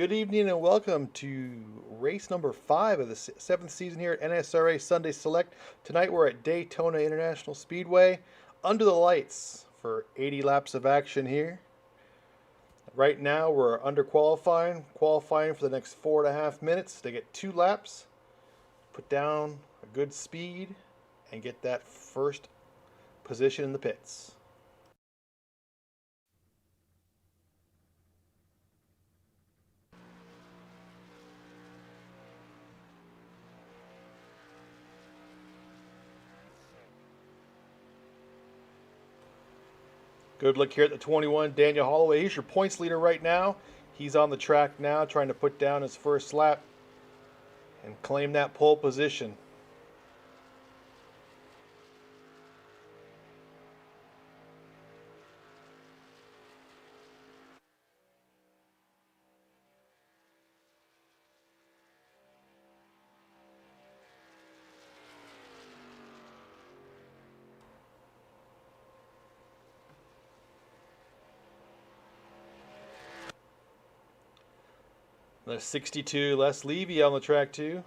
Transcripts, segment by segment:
Good evening and welcome to race number 5 of the 7th season here at NSRA Sunday Select. Tonight we're at Daytona International Speedway under the lights for 80 laps of action here. Right now we're under qualifying for the next 4.5 minutes to get 2 laps, put down a good speed, and get that first position in the pits. Good look here at the 21, Daniel Holloway. He's your points leader right now. He's on the track now trying to put down his first lap and claim that pole position. There's 62, Les Levy on the track too.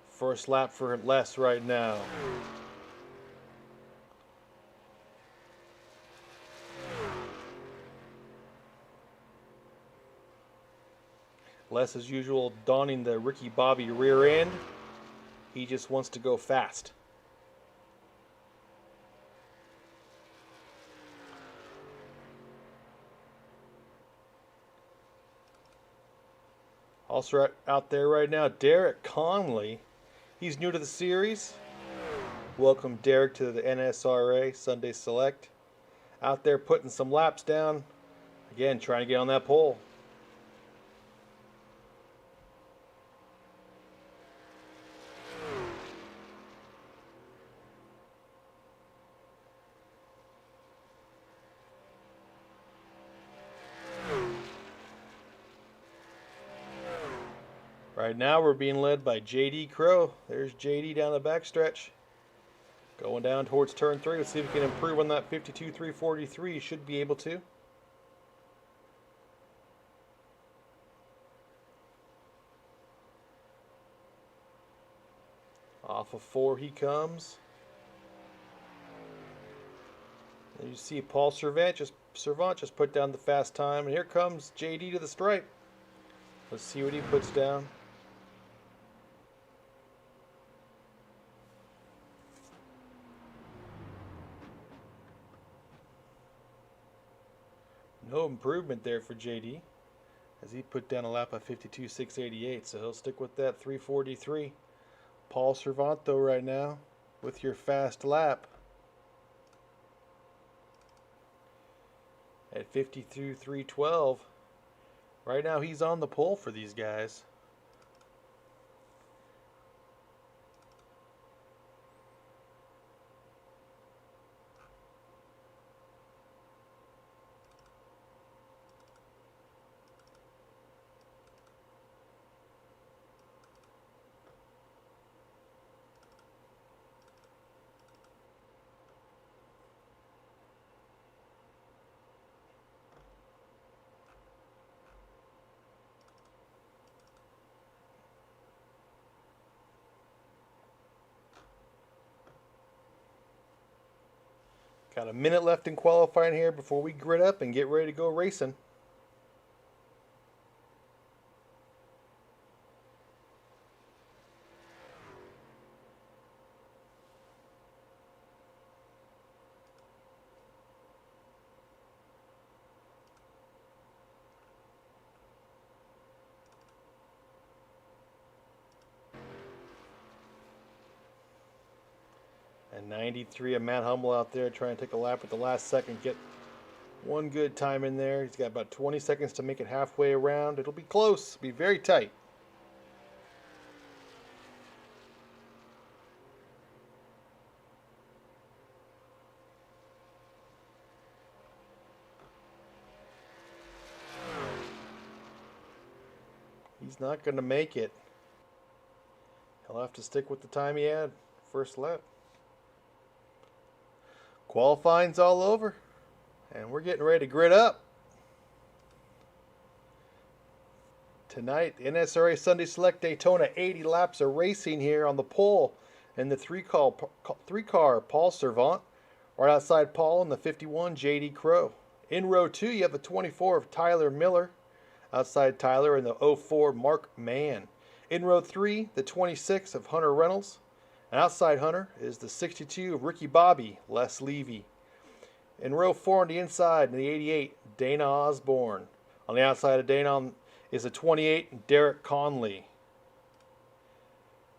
First lap for Les right now. Les, as usual, donning the Ricky Bobby rear end. He just wants to go fast. Also out there right now, Derek Conley. He's new to the series. Welcome, Derek, to the NSRA Sunday Select. Out there putting some laps down. Again, trying to get on that pole. Right now we're being led by JD Crow. There's JD down the backstretch. Going down towards turn 3. Let's see if we can improve on that 52.343. Should be able to. Off of 4 he comes. And you see Paul Servant just put down the fast time. And here comes JD to the stripe. Let's see what he puts down. No improvement there for JD, as he put down a lap of 52.688, so he'll stick with that 343. Paul Servanto right now with your fast lap at 52.312. Right now he's on the pole for these guys. Got a minute left in qualifying here before we grid up and get ready to go racing. And 93 of Matt Hummel out there trying to take a lap at the last second. Get one good time in there. He's got about 20 seconds to make it halfway around. It'll be close. Be very tight. He's not going to make it. He'll have to stick with the time he had first lap. Qualifying's all over, and we're getting ready to grid up. Tonight, NSRA Sunday Select Daytona, 80 laps of racing here on the pole. And the three-car Paul Servant. Right outside Paul in the 51, J.D. Crow. In row 2, you have the 24 of Tyler Miller. Outside Tyler in the 04, Mark Mann. In row 3, the 26 of Hunter Reynolds. And outside Hunter is the 62 of Ricky Bobby, Les Levy. In row 4 on the inside, in the 88, Dana Osborne. On the outside of Dana is the 28, Derek Conley.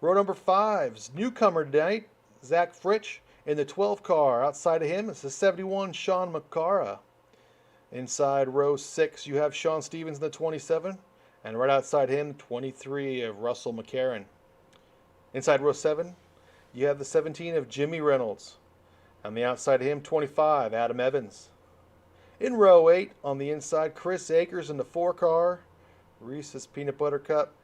Row number 5's newcomer tonight, Zach Fritsch in the 12 car. Outside of him is the 71, Sean McCara. Inside row 6, you have Sean Stevens in the 27. And right outside him, 23 of Russell McCarran. Inside row 7, you have the 17 of Jimmy Reynolds. On the outside of him, 25, Adam Evans. In row 8, on the inside, Chris Akers in the 4 car. Reese's Peanut Butter Cup.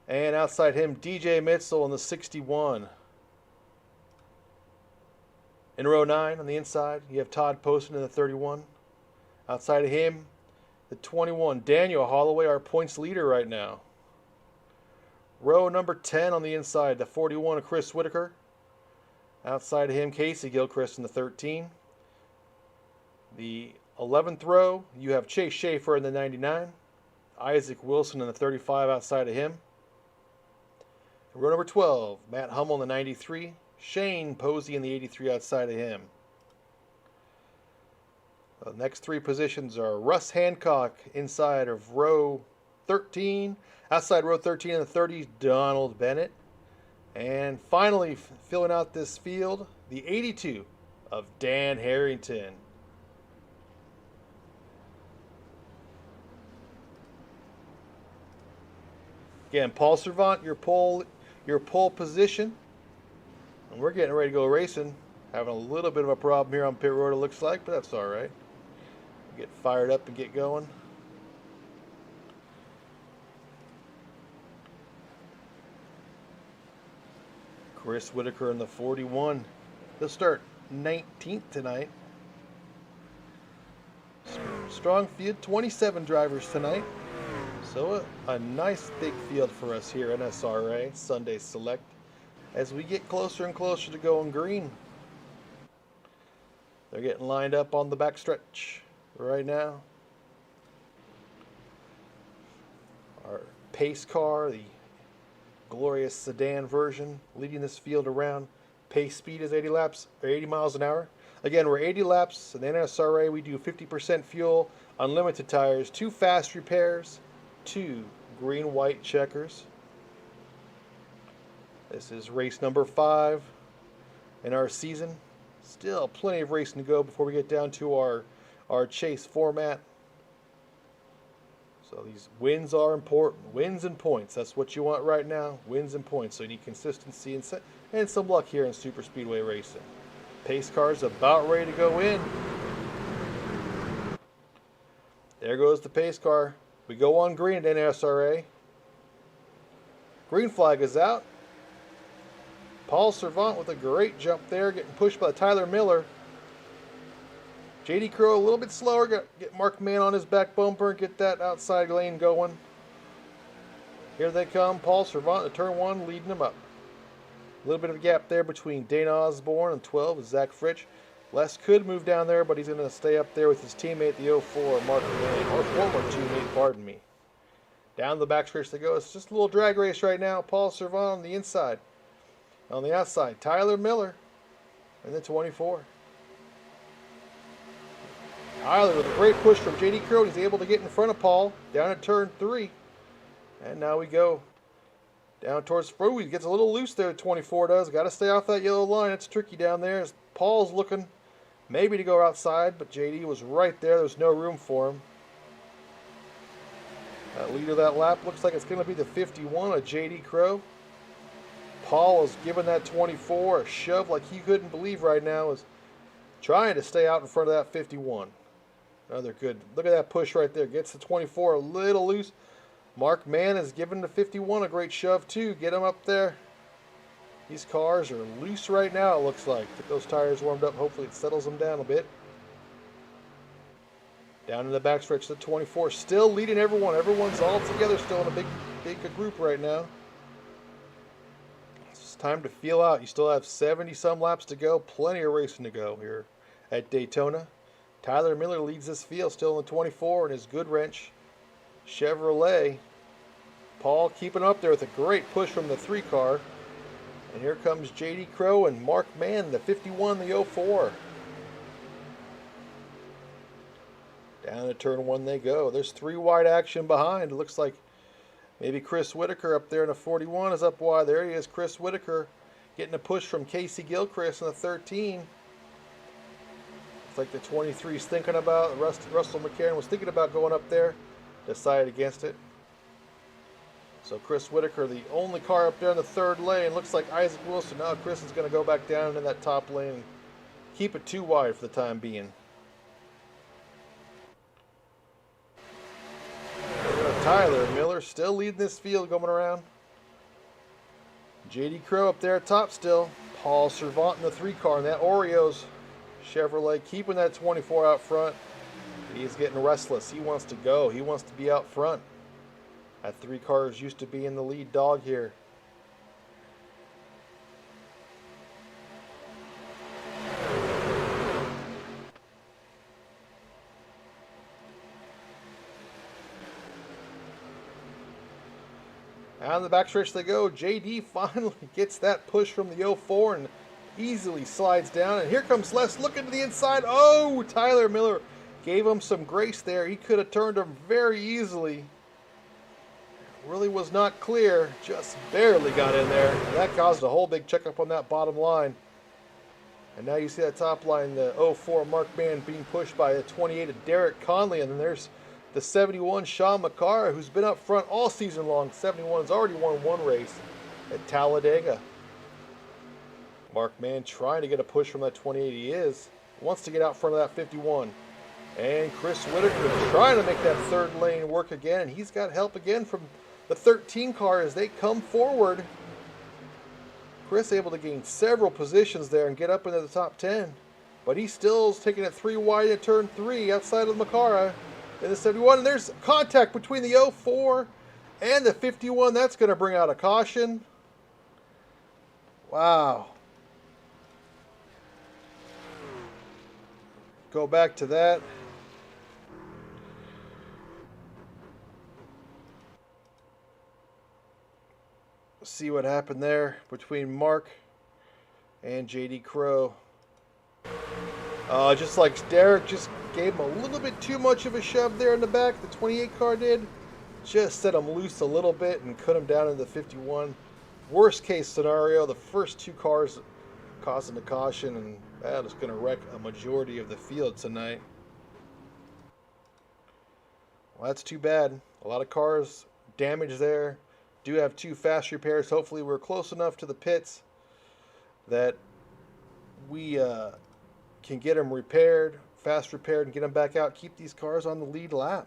And outside him, DJ Mitzel in the 61. In row 9, on the inside, you have Todd Poston in the 31. Outside of him, the 21, Daniel Holloway, our points leader right now. Row number 10 on the inside, the 41 of Chris Whitaker. Outside of him, Casey Gilchrist in the 13. The 11th row, you have Chase Schaefer in the 99. Isaac Wilson in the 35 outside of him. Row number 12, Matt Hummel in the 93. Shane Posey in the 83 outside of him. The next 3 positions are Russ Hancock inside of row 13. Outside row 13 in the 30s, Donald Bennett. And finally, filling out this field, the 82 of Dan Harrington. Again, Paul Servant, your pole position. And we're getting ready to go racing. Having a little bit of a problem here on pit road, it looks like, but that's all right. Get fired up and get going. Chris Whitaker in the 41. He'll start 19th tonight. Strong field, 27 drivers tonight. So a nice big field for us here at NSRA Sunday Select as we get closer and closer to going green. They're getting lined up on the backstretch right now. Our pace car, the glorious sedan version, leading this field around. Pace speed is 80 miles an hour. Again, we're 80 laps in the NSRA. We do 50% fuel, unlimited tires, 2 fast repairs, 2 green-white checkers. This is race number 5 in our season. Still plenty of racing to go before we get down to our chase format. So these wins are important. Wins and points. That's what you want right now. Wins and points. So you need consistency and some luck here in super speedway racing. Pace car's about ready to go in. There goes the pace car. We go on green at NSRA. Green flag is out. Paul Servant with a great jump there, getting pushed by Tyler Miller. J.D. Crow a little bit slower, get Mark Mann on his back bumper and get that outside lane going. Here they come, Paul Servant at turn 1, leading them up. A little bit of a gap there between Dana Osborne and 12 with Zach Fritsch. Les could move down there, but he's going to stay up there with his teammate, the 04, Mark Mann, or former teammate, pardon me. Down the backstretch they go. It's just a little drag race right now. Paul Servant on the inside. On the outside, Tyler Miller in the 24. Tyler with a great push from J.D. Crow. He's able to get in front of Paul down at turn 3. And now we go down towards Fro. He gets a little loose there, 24 does. Got to stay off that yellow line. It's tricky down there as Paul's looking maybe to go outside, but J.D. was right there. There's no room for him. That lead of that lap looks like it's going to be the 51 of J.D. Crow. Paul is giving that 24 a shove like he couldn't believe right now. Is trying to stay out in front of that 51. Another good. Look at that push right there. Gets the 24 a little loose. Mark Mann is giving the 51 a great shove too. Get him up there. These cars are loose right now, it looks like. Get those tires warmed up. Hopefully it settles them down a bit. Down in the backstretch, the 24 still leading everyone. Everyone's all together still in a big group right now. It's time to feel out. You still have 70-some laps to go. Plenty of racing to go here at Daytona. Tyler Miller leads this field still in the 24 in his good wrench Chevrolet. Paul keeping up there with a great push from the 3 car. And here comes J.D. Crow and Mark Mann, the 51, the 04. Down to turn 1 they go. There's 3 wide action behind. It looks like maybe Chris Whitaker up there in the 41 is up wide. There he is, Chris Whitaker, getting a push from Casey Gilchrist in the 13. It's like the 23 is thinking about, Russell McCarron was thinking about going up there, decided against it. So Chris Whitaker, the only car up there in the 3rd lane. Looks like Isaac Wilson. Now Chris is going to go back down in that top lane and keep it 2 wide for the time being. Tyler Miller still leading this field going around. J.D. Crow up there at top still. Paul Servant in the 3 car in that Oreos Chevrolet, keeping that 24 out front. He's getting restless. He wants to go. He wants to be out front. That 3 cars used to be in the lead dog here. Out on the backstretch they go. JD finally gets that push from the 04 and easily slides down. And here comes Les looking to the inside. Oh, Tyler Miller gave him some grace there. He could have turned him very easily. Really was not clear. Just barely got in there. And that caused a whole big checkup on that bottom line. And now you see that top line, the 04 Mark Mann being pushed by the 28 of Derek Conley. And then there's the 71 Sean McCara, who's been up front all season long. 71's already won 1 race at Talladega. Mark Mann trying to get a push from that 28. He wants to get out front of that 51. And Chris Whitaker trying to make that 3rd lane work again. And he's got help again from the 13 car as they come forward. Chris able to gain several positions there and get up into the top 10. But he still is taking it 3 wide at turn 3 outside of McCara in the 71. And there's contact between the 04 and the 51. That's going to bring out a caution. Wow. Go back to that. See what happened there between Mark and J.D. Crow. Just like Derek just gave him a little bit too much of a shove there in the back. The 28 car did. Just set him loose a little bit and cut him down into the 51. Worst case scenario, the first 2 cars causing the caution, and that is going to wreck a majority of the field tonight. Well, that's too bad. A lot of cars damaged there. Do have 2 fast repairs. Hopefully we're close enough to the pits that we can get them repaired, fast repaired, and get them back out. Keep these cars on the lead lap.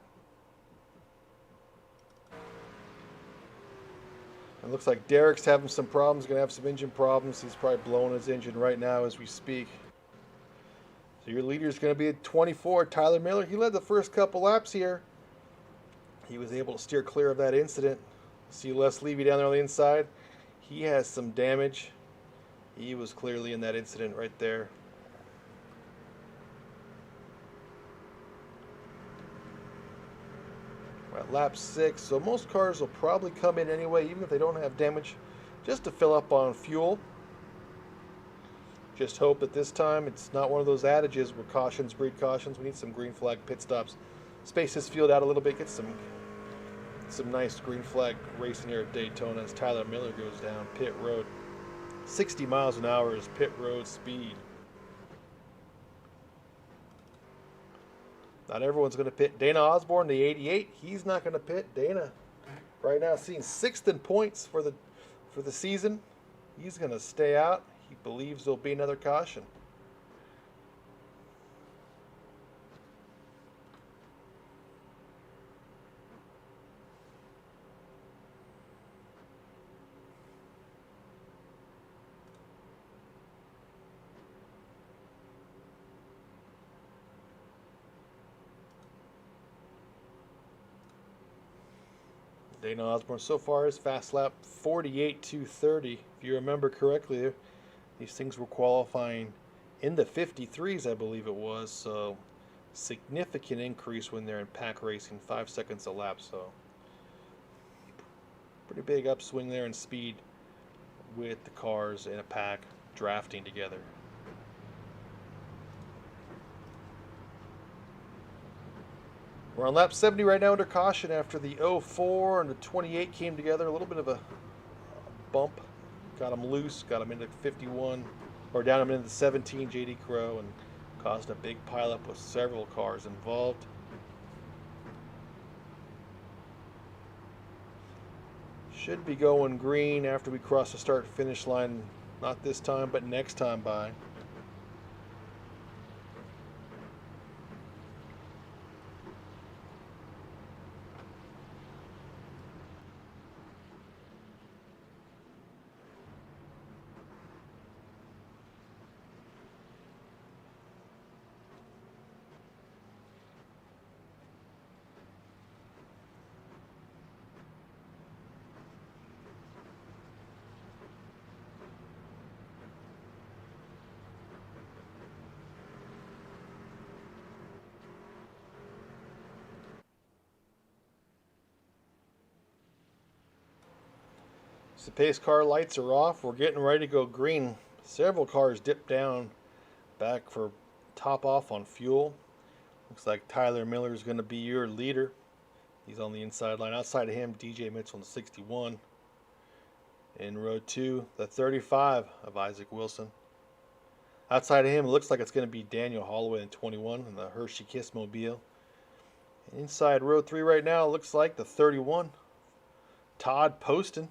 It looks like Derek's having some problems. Going to have some engine problems. He's probably blowing his engine right now as we speak. So your leader is going to be at 24, Tyler Miller. He led the first couple laps here. He was able to steer clear of that incident. See Les Levy down there on the inside. He has some damage. He was clearly in that incident right there. We're at lap 6, so most cars will probably come in anyway, even if they don't have damage, just to fill up on fuel. Just hope that this time it's not one of those adages where cautions breed cautions. We need some green flag pit stops. Space this field out a little bit, get some nice green flag racing here at Daytona as Tyler Miller goes down pit road. 60 miles an hour is pit road speed. Not everyone's going to pit. Dana Osborne, the 88, he's not going to pit. Dana right now seeing 6th in points for the season. He's going to stay out. He believes there'll be another caution. Dana Osborne so far is fast lap 48.230. If you remember correctly, these things were qualifying in the 53s, I believe it was. So significant increase when they're in pack racing, 5 seconds a lap. So pretty big upswing there in speed with the cars in a pack drafting together. We're on lap 70 right now under caution after the 04 and the 28 came together. A little bit of a bump. Got him loose, got him into 51, or down him into 17, JD Crow, and caused a big pileup with several cars involved. Should be going green after we cross the start-finish line. Not this time, but next time by. The pace car lights are off. We're getting ready to go green. Several cars dipped down back for top off on fuel. Looks like Tyler Miller is going to be your leader. He's on the inside line. Outside of him, DJ Mitchell on the 61. In row 2, the 35 of Isaac Wilson. Outside of him, it looks like it's going to be Daniel Holloway in 21 in the Hershey Kiss Mobile. And inside row 3 right now, it looks like the 31, Todd Poston.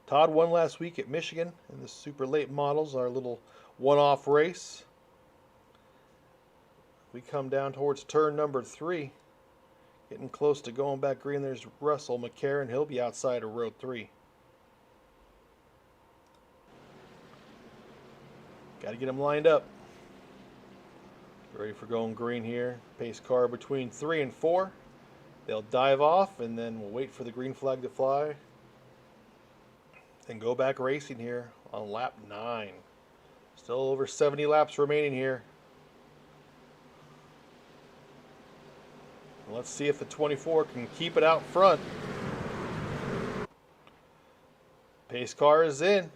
Todd won last week at Michigan in the super late models, our little one-off race. We come down towards turn number 3, getting close to going back green. There's Russell McCarron. He'll be outside of row 3. Got to get him lined up. Ready for going green here. Pace car between 3 and 4. They'll dive off, and then we'll wait for the green flag to fly. And go back racing here on lap 9. Still over 70 laps remaining here. Let's see if the 24 can keep it out front. Pace car is in.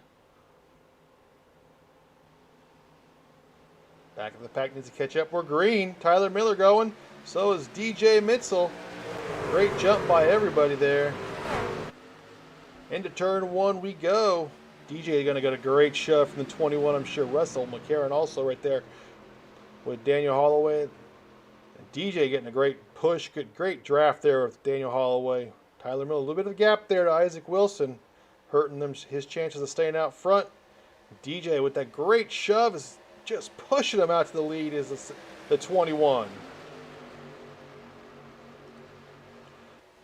Back of the pack needs to catch up. We're green. Tyler Miller going. So is DJ Mitchell. Great jump by everybody there. Into turn 1 we go. DJ going to get a great shove from the 21. I'm sure Russell McCarron also right there with Daniel Holloway. And DJ getting a great push. Great draft there with Daniel Holloway. Tyler Miller, a little bit of a gap there to Isaac Wilson, hurting his chances of staying out front. DJ with that great shove is just pushing him out to the lead is the 21.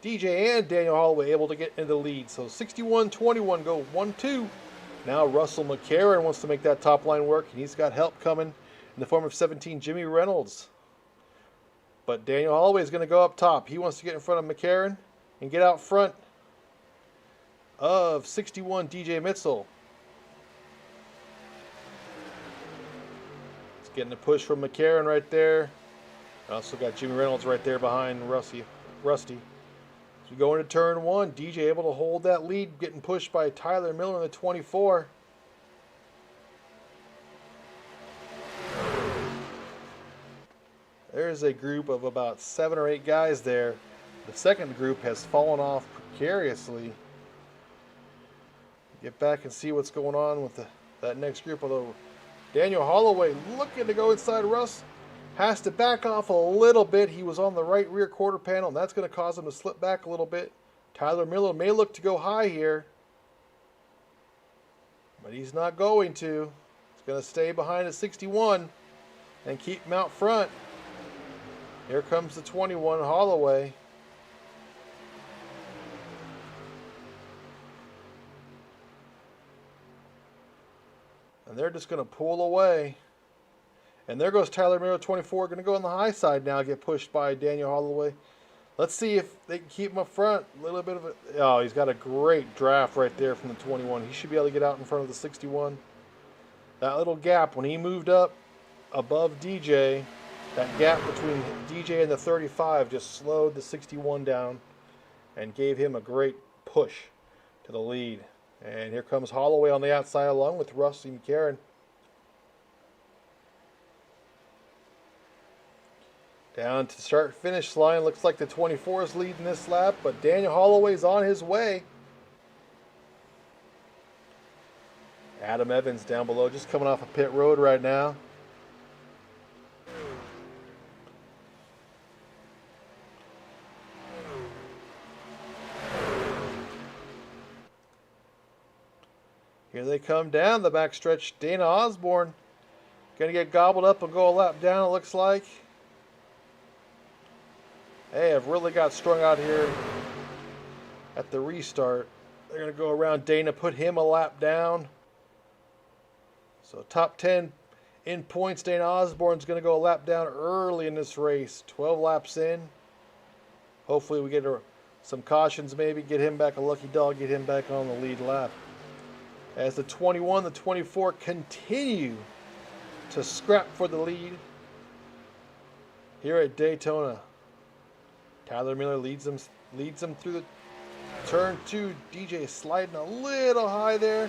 DJ and Daniel Holloway able to get into the lead. So 61-21 go 1-2. Now Russell McCarron wants to make that top line work, and he's got help coming in the form of 17 Jimmy Reynolds. But Daniel Holloway is going to go up top. He wants to get in front of McCarron and get out front of 61 DJ Mitchell. He's getting a push from McCarron right there. Also got Jimmy Reynolds right there behind Rusty. As we go into turn 1, DJ able to hold that lead, getting pushed by Tyler Miller in the 24. There's a group of about 7 or 8 guys there. The second group has fallen off precariously. Get back and see what's going on with that next group. Although Daniel Holloway looking to go inside Russ. Has to back off a little bit. He was on the right rear quarter panel, and that's going to cause him to slip back a little bit. Tyler Miller may look to go high here, but he's not going to. He's going to stay behind the 61 and keep him out front. Here comes the 21, Holloway. And they're just going to pull away. And there goes Tyler Miller, 24, going to go on the high side now, get pushed by Daniel Holloway. Let's see if they can keep him up front. A little bit of a... Oh, he's got a great draft right there from the 21. He should be able to get out in front of the 61. That little gap, when he moved up above DJ, that gap between DJ and the 35 just slowed the 61 down and gave him a great push to the lead. And here comes Holloway on the outside along with Rusty McCarron. Down to start finish line. Looks like the 24 is leading this lap, but Daniel Holloway's on his way. Adam Evans down below, just coming off a pit road right now. Here they come down the backstretch. Dana Osborne gonna get gobbled up and go a lap down, it looks like. Hey, I've really got strung out here at the restart. They're going to go around Dana, put him a lap down. So top 10 in points. Dana Osborne's going to go a lap down early in this race. 12 laps in. Hopefully we get some cautions maybe. Get him back a lucky dog. Get him back on the lead lap. As the 21, the 24 continue to scrap for the lead here at Daytona. Tyler Miller leads them through the turn 2. DJ sliding a little high there.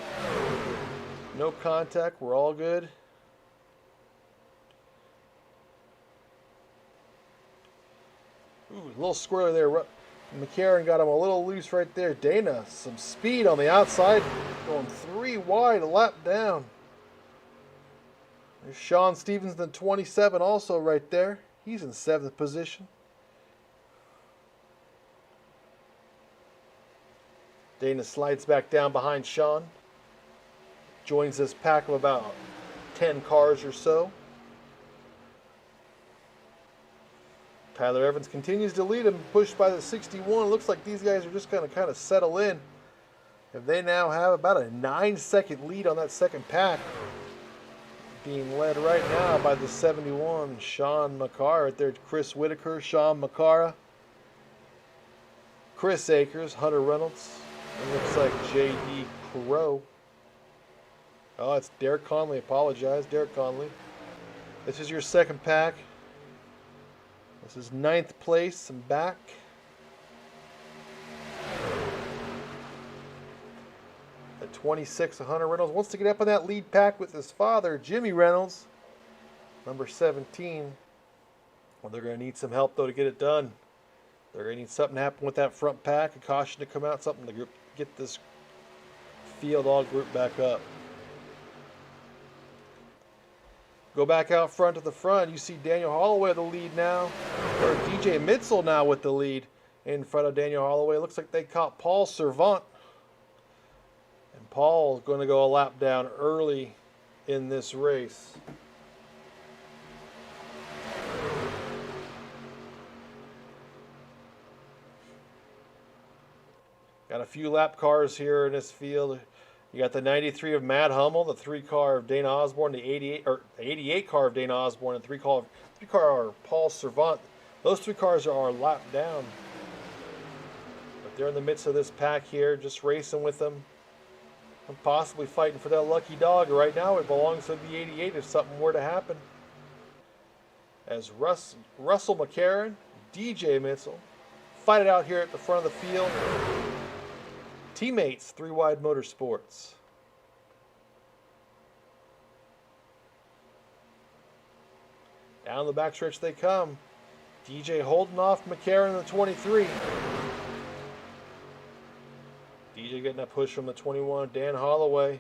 No contact. We're all good. Ooh, a little squirrely there. McCarron got him a little loose right there. Dana, some speed on the outside. Going 3 wide, a lap down. There's Sean Stevens, the 27, also right there. He's in 7th position. Dana slides back down behind Sean. Joins this pack of about 10 cars or so. Tyler Evans continues to lead him, pushed by the 61. Looks like these guys are just going to kind of settle in. And they now have about a 9-second lead on that second pack. Being led right now by the 71, Sean McCara. Right there, Chris Whitaker, Sean McCara, Chris Akers, Hunter Reynolds. It looks like J.D. Crow. Oh, it's Derek Conley. Apologize, Derek Conley. This is your second pack. This is 9th place and back. The 26, Hunter Reynolds wants to get up on that lead pack with his father, Jimmy Reynolds, number 17. Well, they're going to need some help, though, to get it done. They're going to need something to happen with that front pack, a caution to come out, something to get this field all grouped back up. Go back out front to the front. You see Daniel Holloway with the lead now. Or DJ Mitzel now with the lead in front of Daniel Holloway. Looks like they caught Paul Servant. And Paul's going to go a lap down early in this race. Got a few lap cars here in this field. You got the 93 of Matt Hummel, the 3 car of Dana Osborne, the 88 car of Dana Osborne, and 3 car of Paul Servant. Those 3 cars are lap down. But they're in the midst of this pack here, just racing with them. And possibly fighting for that lucky dog. Right now it belongs to the 88 if something were to happen. As Russell McCarron, DJ Mitzel fight it out here at the front of the field. Teammates, 3 Wide Motorsports. Down the backstretch they come. DJ holding off McCarron, the 23. DJ getting that push from the 21. Dan Holloway.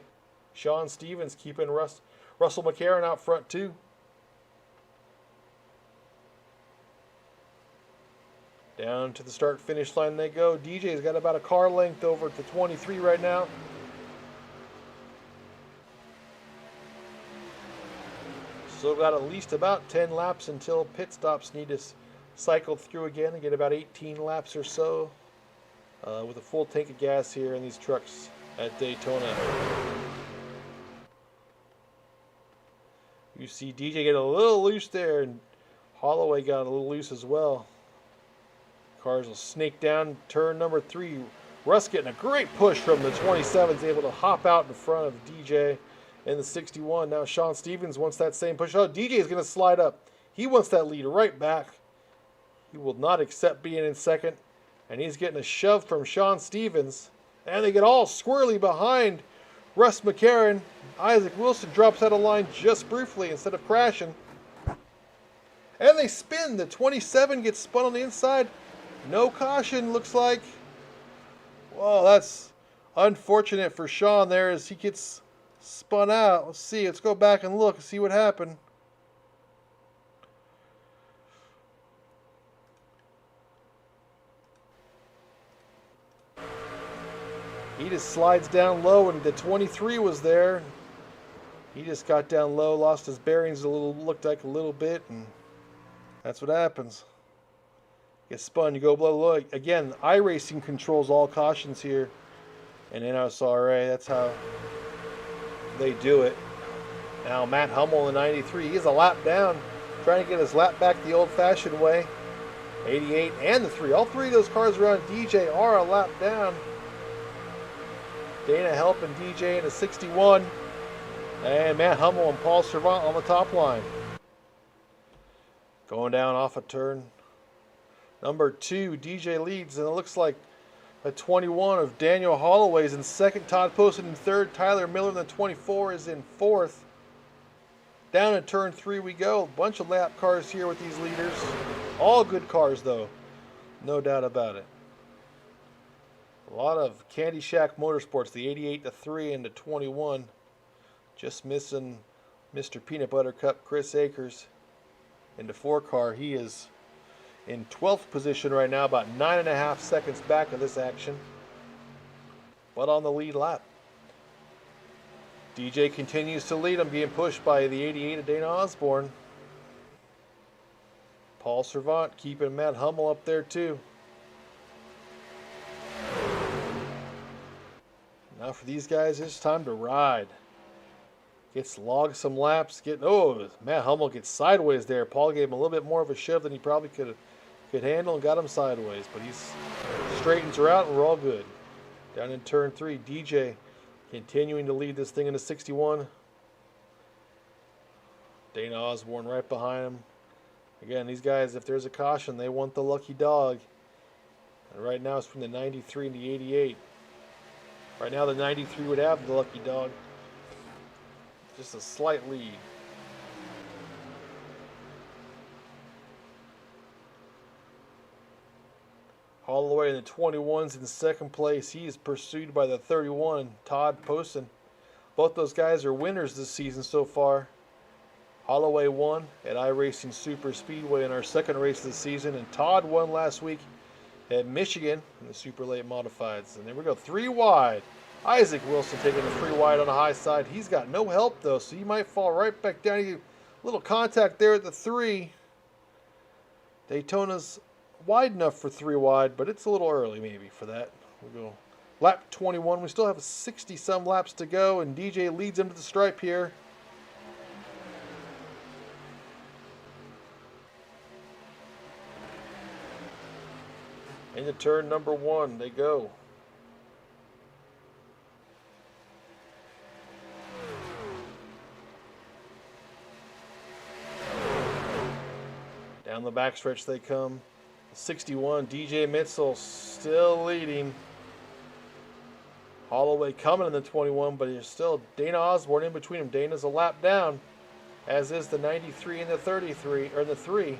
Sean Stevens keeping Russell McCarron out front too. Down to the start-finish line they go. DJ's got about a car length over at the 23 right now. Still got at least about 10 laps until pit stops need to cycle through again and get about 18 laps or so with a full tank of gas here in these trucks at Daytona. You see DJ get a little loose there, and Holloway got a little loose as well. Cars will snake down turn number 3. Russ getting a great push from the 27. Is able to hop out in front of DJ in the 61. Now Sean Stevens wants that same push. Oh, DJ is going to slide up. He wants that lead right back. He will not accept being in second. And he's getting a shove from Sean Stevens. And they get all squirrely behind Russ McCarron. Isaac Wilson drops out of line just briefly instead of crashing. And they spin. The 27 gets spun on the inside. No caution, looks like. Well, that's unfortunate for Sean there as he gets spun out. Let's see. Let's go back and look and see what happened. He just slides down low, and the 23 was there. He just got down low, lost his bearings a little, looked like a little bit, and that's what happens. Get spun, you go below. Again, iRacing controls all cautions here in NSRA. That's how they do it. Now Matt Hummel in the 93, he's a lap down, trying to get his lap back the old-fashioned way. 88 and the 3. All 3 of those cars around DJ are a lap down. Dana helping DJ in the 61. And Matt Hummel and Paul Servant on the top line. Going down off a turn number 2, DJ leads, and it looks like a 21 of Daniel Holloway's in second, Todd Poston in third, Tyler Miller in the 24 is in fourth. Down in turn 3 we go. Bunch of lap cars here with these leaders. All good cars though, no doubt about it. A lot of Candy Shack Motorsports, the 88, the 3, and the 21. Just missing Mr. Peanut Butter Cup, Chris Akers. In the 4 car, he is in 12th position right now, about 9.5 seconds back of this action, but on the lead lap. DJ continues to lead him, being pushed by the 88 of Dana Osborne. Paul Servant keeping Matt Hummel up there too. Now for these guys, it's time to ride. Gets logged some laps. Matt Hummel gets sideways there. Paul gave him a little bit more of a shove than he probably could handle and got him sideways. But he straightens her out and we're all good. Down in turn 3, DJ continuing to lead this thing in the 61. Dana Osborne right behind him. Again, these guys, if there's a caution, they want the lucky dog. And right now it's from the 93 and the 88. Right now the 93 would have the lucky dog. Just a slight lead. All the way in the 21's in second place. He is pursued by the 31, Todd Poston. Both those guys are winners this season so far. Holloway won at iRacing Super Speedway in our second race of the season, and Todd won last week at Michigan in the Super Late Modifieds. And there we go, 3 wide. Isaac Wilson taking the 3 wide on the high side. He's got no help though, so he might fall right back down. A little contact there at the 3. Daytona's wide enough for 3 wide, but it's a little early maybe for that. We'll go lap 21. We still have 60 some laps to go, and DJ leads him to the stripe here. Into turn number 1 they go. Down the backstretch they come. 61, DJ Mitzel still leading. Holloway coming in the 21, but there's still Dana Osborne in between them. Dana's a lap down, as is the 93 and the 33, or the 3.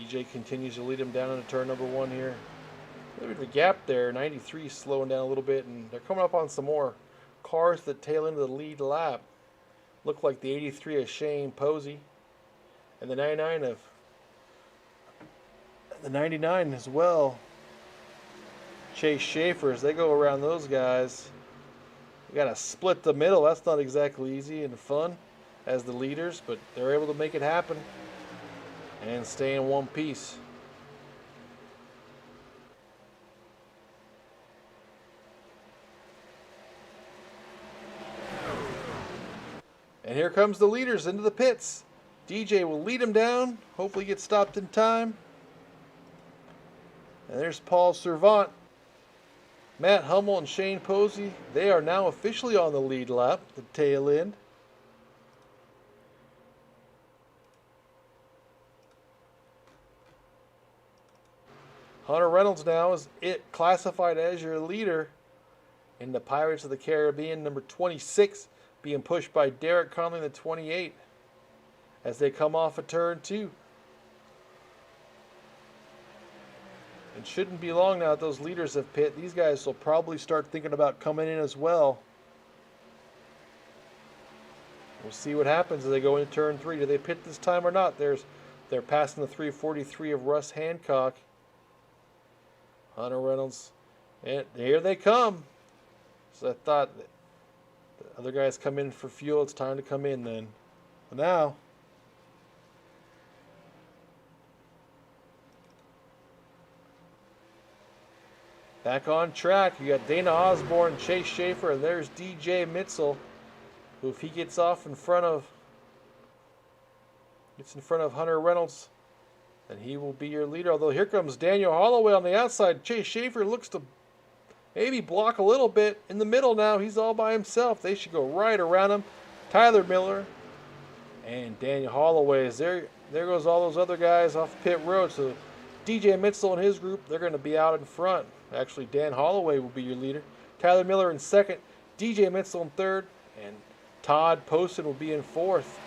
DJ continues to lead him down into turn number 1 here. A little bit of a gap there. 93 slowing down a little bit, and they're coming up on some more cars that tail into the lead lap. Look like the 83 of Shane Posey, and the 99 as well. Chase Schaefer, as they go around those guys. You got to split the middle. That's not exactly easy and fun as the leaders, but they're able to make it happen. and stay in one piece. And here comes the leaders into the pits. DJ will lead him down, hopefully get stopped in time. And there's Paul Servant. Matt Hummel and Shane Posey, they are now officially on the lead lap, the tail end. Hunter Reynolds now is classified as your leader in the Pirates of the Caribbean, number 26, being pushed by Derek Conley, the 28, as they come off a turn 2. It shouldn't be long now that those leaders have pit. These guys will probably start thinking about coming in as well. We'll see what happens as they go into turn 3. Do they pit this time or not? They're passing the 343 of Russ Hancock. Hunter Reynolds. And here they come. So I thought the other guys come in for fuel. It's time to come in then. But now, back on track. You got Dana Osborne, Chase Schaefer, and there's DJ Mitzel, who, if he gets in front of Hunter Reynolds, then he will be your leader. Although here comes Daniel Holloway on the outside. Chase Schaefer looks to maybe block a little bit. In the middle now, he's all by himself. They should go right around him. Tyler Miller and Daniel Holloway is there. There goes all those other guys off pit road. So DJ Mitzel and his group, they're going to be out in front. Actually, Dan Holloway will be your leader. Tyler Miller in second. DJ Mitzel in third. And Todd Poston will be in fourth.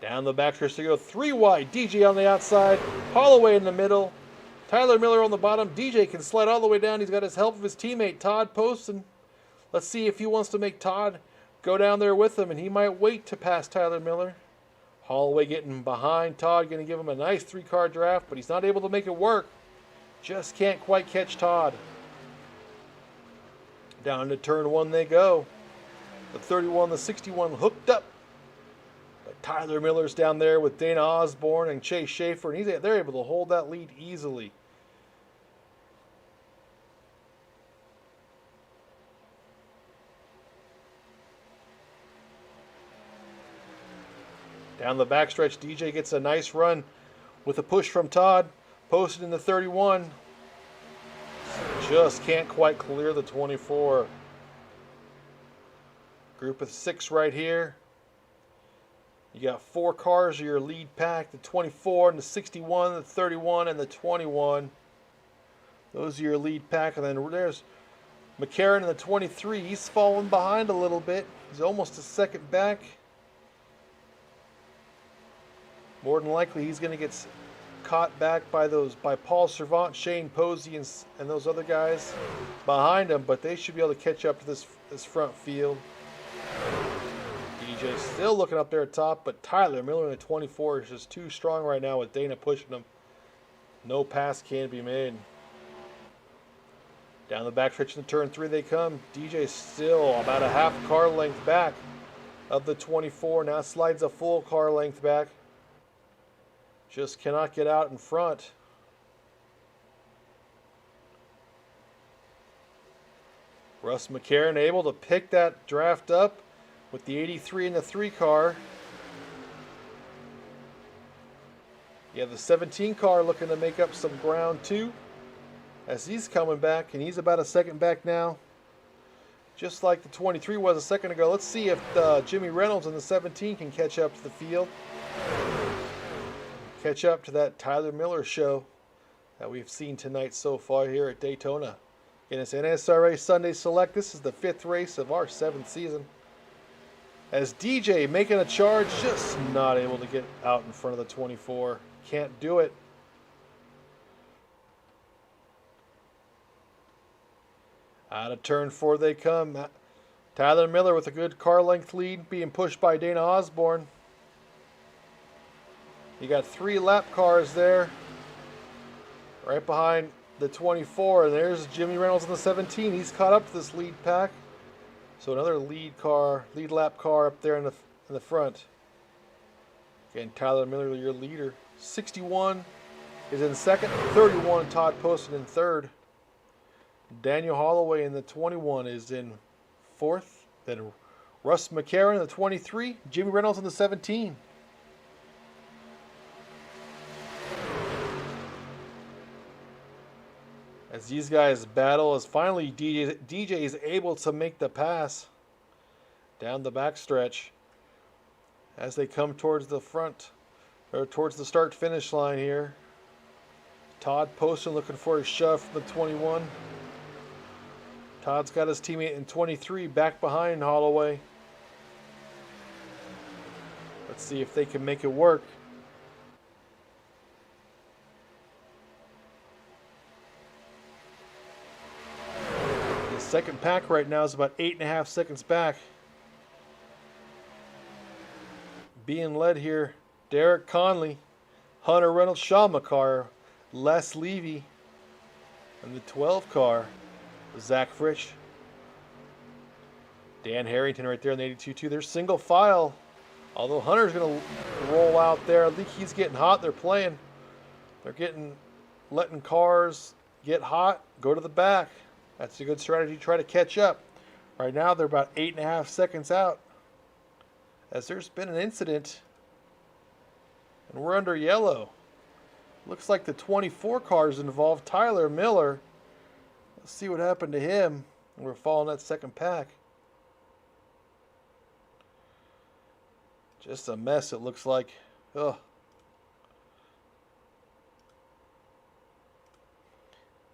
Down the backstretch they go, 3 wide. DJ on the outside, Holloway in the middle, Tyler Miller on the bottom. DJ can slide all the way down. He's got his help of his teammate Todd Poston. Let's see if he wants to make Todd go down there with him, and he might wait to pass Tyler Miller. Holloway getting behind Todd, going to give him a nice 3-car draft, but he's not able to make it work. Just can't quite catch Todd. Down to turn 1 they go. The 31, the 61 hooked up. Tyler Miller's down there with Dana Osborne and Chase Schaefer, and they're able to hold that lead easily. Down the backstretch, DJ gets a nice run with a push from Todd. Posted in the 31. Just can't quite clear the 24. Group of 6 right here. You got 4 cars of your lead pack, the 24 and the 61, the 31 and the 21. Those are your lead pack. And then there's McCarron in the 23. He's fallen behind a little bit. He's almost a second back. More than likely he's going to get caught back by Paul Servant, Shane Posey, and those other guys behind him. But they should be able to catch up to this front field. DJ still looking up there at top, but Tyler Miller in the 24 is just too strong right now with Dana pushing him. No pass can be made. Down the backstretch in turn 3 they come. DJ still about a half car length back of the 24. Now slides a full car length back. Just cannot get out in front. Russ McCarron able to pick that draft up with the 83 in the 3 car. You have the 17 car looking to make up some ground too, as he's coming back, and he's about a second back now, just like the 23 was a second ago. Let's see if Jimmy Reynolds in the 17 can catch up to the field, catch up to that Tyler Miller show that we've seen tonight so far here at Daytona. Again, it's NSRA Sunday Select. This is the 5th race of our 7th season. As DJ making a charge, just not able to get out in front of the 24. Can't do it. Out of turn 4 they come. Tyler Miller with a good car length lead, being pushed by Dana Osborne. You got 3 lap cars there, right behind the 24, and there's Jimmy Reynolds in the 17. He's caught up to this lead pack. So another lead lap car up there in the front. Again, Tyler Miller, your leader. 61 is in second. 31, Todd Poston in third. Daniel Holloway in the 21 is in fourth. Then Russ McCarron in the 23. Jimmy Reynolds in the 17. As these guys battle, as finally DJ is able to make the pass down the backstretch as they come towards the front, or towards the start-finish line here. Todd Poston looking for a shove from the 21. Todd's got his teammate in 23 back behind Holloway. Let's see if they can make it work. Second pack right now is about 8.5 seconds back. Being led here, Derek Conley, Hunter Reynolds, Sean McCarr, Les Levy, and the 12 car, Zach Fritsch. Dan Harrington right there in the 82-2. They're single file. Although Hunter's going to roll out there. I think he's getting hot. They're letting cars get hot, go to the back. That's a good strategy to try to catch up. Right now, they're about 8.5 seconds out. As there's been an incident, and we're under yellow. Looks like the 24 cars involved Tyler Miller. Let's see what happened to him. We're following that second pack. Just a mess, it looks like. Ugh.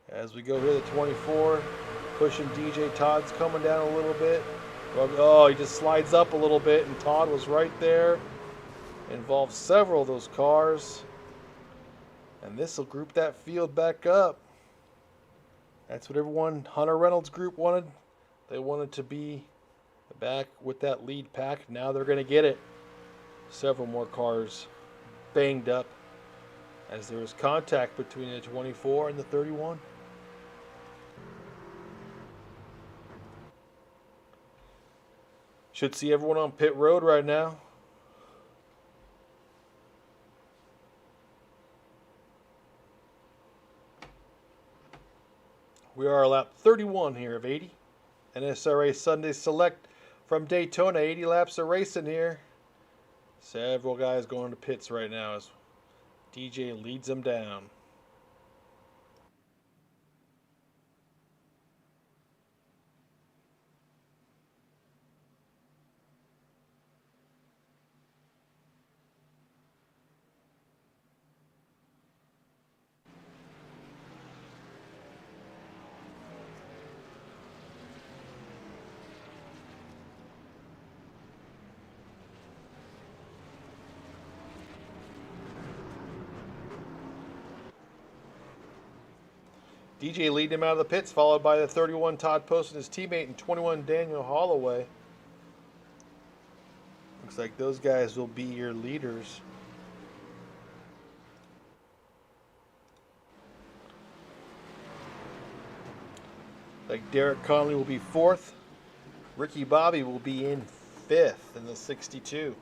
As we go here, the 24, pushing DJ. Todd's coming down a little bit. Oh, he just slides up a little bit, and Todd was right there. Involved several of those cars. And this will group that field back up. That's what everyone, Hunter Reynolds group wanted. They wanted to be back with that lead pack. Now they're going to get it. Several more cars banged up as there was contact between the 24 and the 31. Should see everyone on pit road right now. We are lap 31 here of 80. NSRA Sunday Select from Daytona. 80 laps of racing here. Several guys going to pits right now as DJ leads them down. DJ leading him out of the pits, followed by the 31 Todd Poston, his teammate, and 21 Daniel Holloway. Looks like those guys will be your leaders. Like Derek Conley will be fourth. Ricky Bobby will be in fifth in the 62.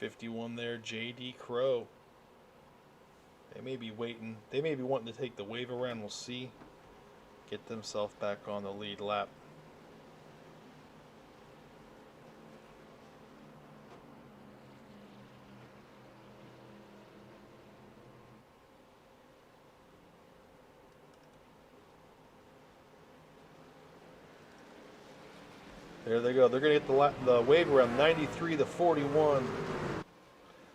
.51 there, J.D. Crow. They may be waiting. They may be wanting to take the wave around. We'll see. Get themselves back on the lead lap. There they go. They're going to get the wave around 93 to 41.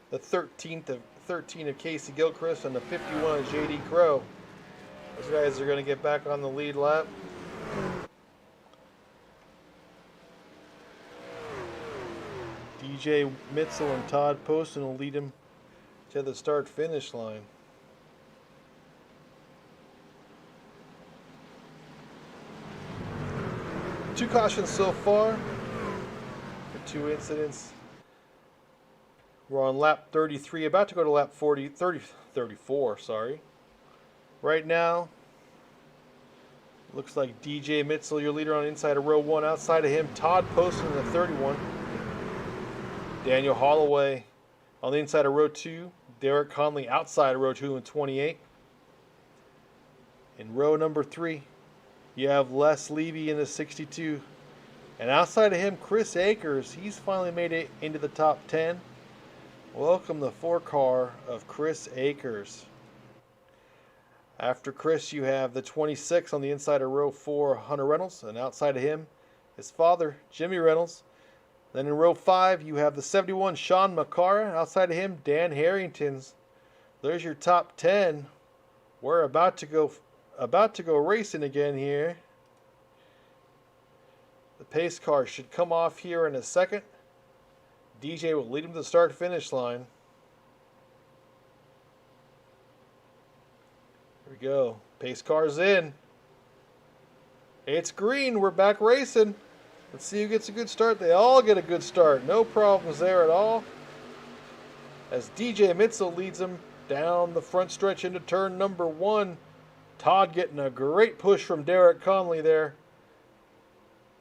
The 13 of Casey Gilchrist and the 51 of J.D. Crow. Those guys are going to get back on the lead lap. DJ Mitzel and Todd Poston will lead him to the start-finish line. Two cautions so far for two incidents. We're on lap 33, about to go to lap 34, sorry. Right now, looks like DJ Mitzel, your leader on inside of row 1. Outside of him, Todd Poston in the 31. Daniel Holloway on the inside of row 2. Derek Conley outside of row 2 in 28. In row number 3, you have Les Levy in the 62. And outside of him, Chris Akers. He's finally made it into the top 10. Welcome the 4-car of Chris Akers. After Chris, you have the 26 on the inside of row 4, Hunter Reynolds. And outside of him, his father, Jimmy Reynolds. Then in row 5, you have the 71, Sean McCara. Outside of him, Dan Harrington's. There's your top 10. We're about to go racing again here. The pace car should come off here in a second. DJ will lead him to the start-finish line. Here we go. Pace car's in. It's green. We're back racing. Let's see who gets a good start. They all get a good start. No problems there at all. As DJ Mitzel leads them down the front stretch into turn number 1. Todd getting a great push from Derek Conley there.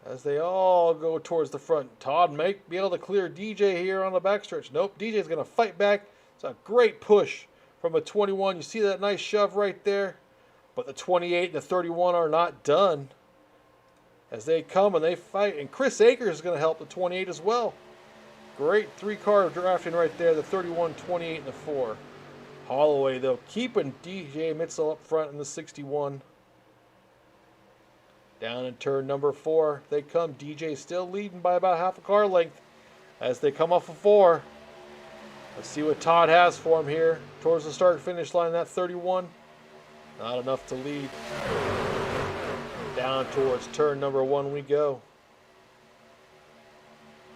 As they all go towards the front. Todd may be able to clear DJ here on the backstretch. Nope, DJ's going to fight back. It's a great push from a 21. You see that nice shove right there? But the 28 and the 31 are not done. As they come and they fight. And Chris Akers is going to help the 28 as well. Great 3-car drafting right there. The 31, 28, and the 4. Holloway, though, keeping DJ Mitzel up front in the 61. Down in turn number 4, they come. DJ still leading by about half a car length as they come off of 4. Let's see what Todd has for him here towards the start-finish line. That 31, not enough to lead. Down towards turn number 1 we go.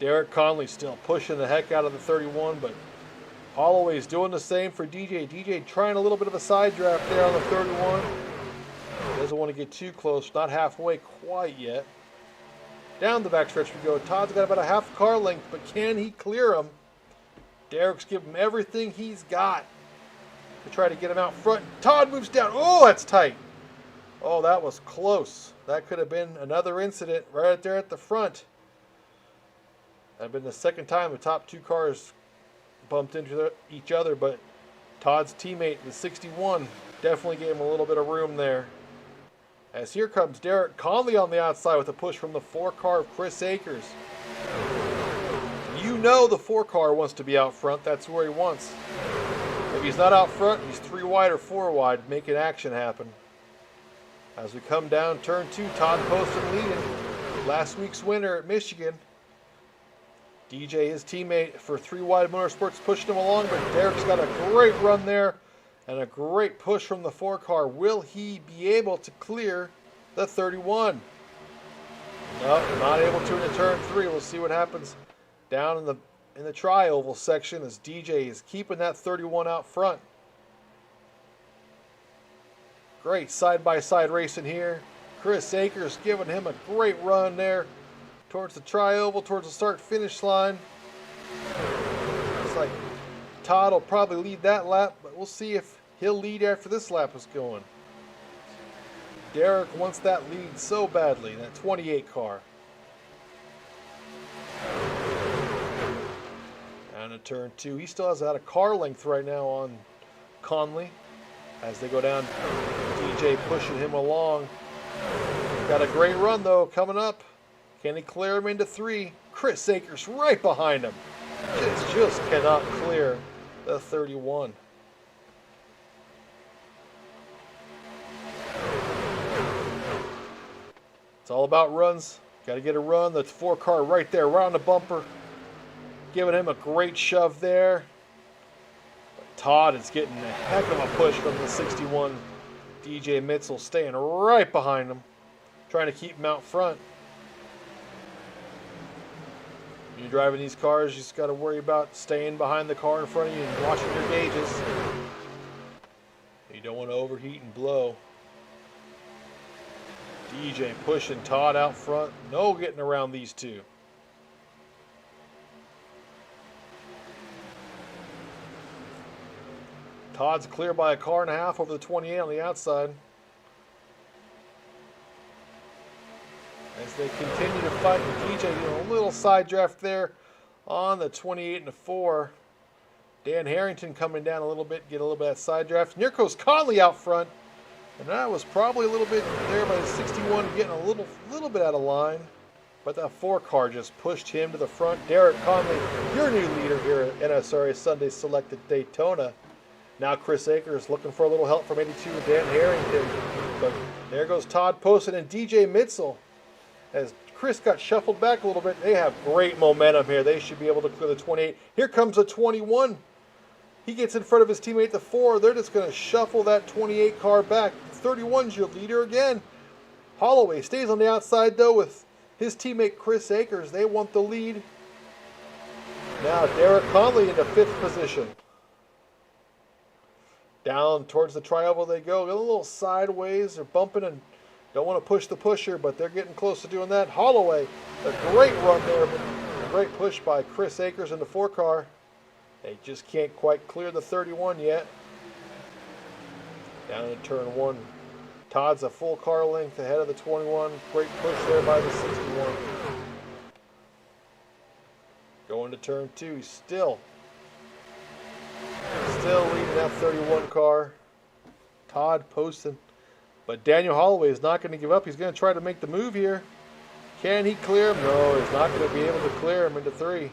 Derek Conley still pushing the heck out of the 31, but Holloway's doing the same for DJ. DJ trying a little bit of a side draft there on the 31. Doesn't want to get too close, not halfway quite yet. Down the backstretch we go. Todd's got about a half car length, but can he clear him? Derek's giving him everything he's got to try to get him out front. Todd moves down. Oh, that's tight. Oh, that was close. That could have been another incident right there at the front. That had been the second time the top 2 cars bumped into each other, but Todd's teammate, the 61, definitely gave him a little bit of room there. As here comes Derek Conley on the outside with a push from the 4-car of Chris Akers. You know the 4-car wants to be out front. That's where he wants. If he's not out front, he's 3 wide or 4 wide, making action happen. As we come down turn 2, Todd Poston leading. Last week's winner at Michigan. DJ, his teammate for 3 Wide Motorsports, pushing him along, but Derek's got a great run there. And a great push from the 4-car. Will he be able to clear the 31? No, not able to into turn 3. We'll see what happens down in the tri-oval section as DJ is keeping that 31 out front. Great side-by-side racing here. Chris Akers giving him a great run there towards the tri-oval, towards the start-finish line. Looks like Todd will probably lead that lap, but we'll see if he'll lead after this lap is going. Derek wants that lead so badly, that 28 car. Down to turn 2. He still has out a car length right now on Conley. As they go down, DJ pushing him along. Got a great run though coming up. Can he clear him into 3? Chris Akers right behind him. Just cannot clear the 31. It's all about runs. Got to get a run. The 4 car right there, right on the bumper. Giving him a great shove there. But Todd is getting a heck of a push from the 61. DJ Mitzel staying right behind him. Trying to keep him out front. When you're driving these cars, you just got to worry about staying behind the car in front of you and watching your gauges. You don't want to overheat and blow. DJ pushing Todd out front. No getting around these two. Todd's clear by a car and a half over the 28 on the outside. As they continue to fight with DJ, a little side draft there on the 28 and the 4. Dan Harrington coming down a little bit, get a little bit of that side draft. And here goes Conley out front. And that was probably a little bit there by the 61, getting a little bit out of line. But that 4 car just pushed him to the front. Derek Conley, your new leader here at NSRA Sunday Select at Daytona. Now Chris Akers looking for a little help from 82 and Dan Harrington. But there goes Todd Poston and DJ Mitzel. As Chris got shuffled back a little bit, they have great momentum here. They should be able to clear the 28. Here comes the 21. He gets in front of his teammate, the 4. They're just going to shuffle that 28 car back. 31's your leader again. Holloway stays on the outside, though, with his teammate Chris Akers. They want the lead. Now Derek Conley into 5th position. Down towards the tri-oval they go. Get a little sideways. They're bumping and don't want to push the pusher, but they're getting close to doing that. Holloway, a great run there, but a great push by Chris Akers in the 4 car. They just can't quite clear the 31 yet. Down in turn 1. Todd's a full car length ahead of the 21. Great push there by the 61. Going to turn 2. He's still leading that 31 car. Todd Poston. But Daniel Holloway is not going to give up. He's going to try to make the move here. Can he clear him? No, he's not going to be able to clear him into 3.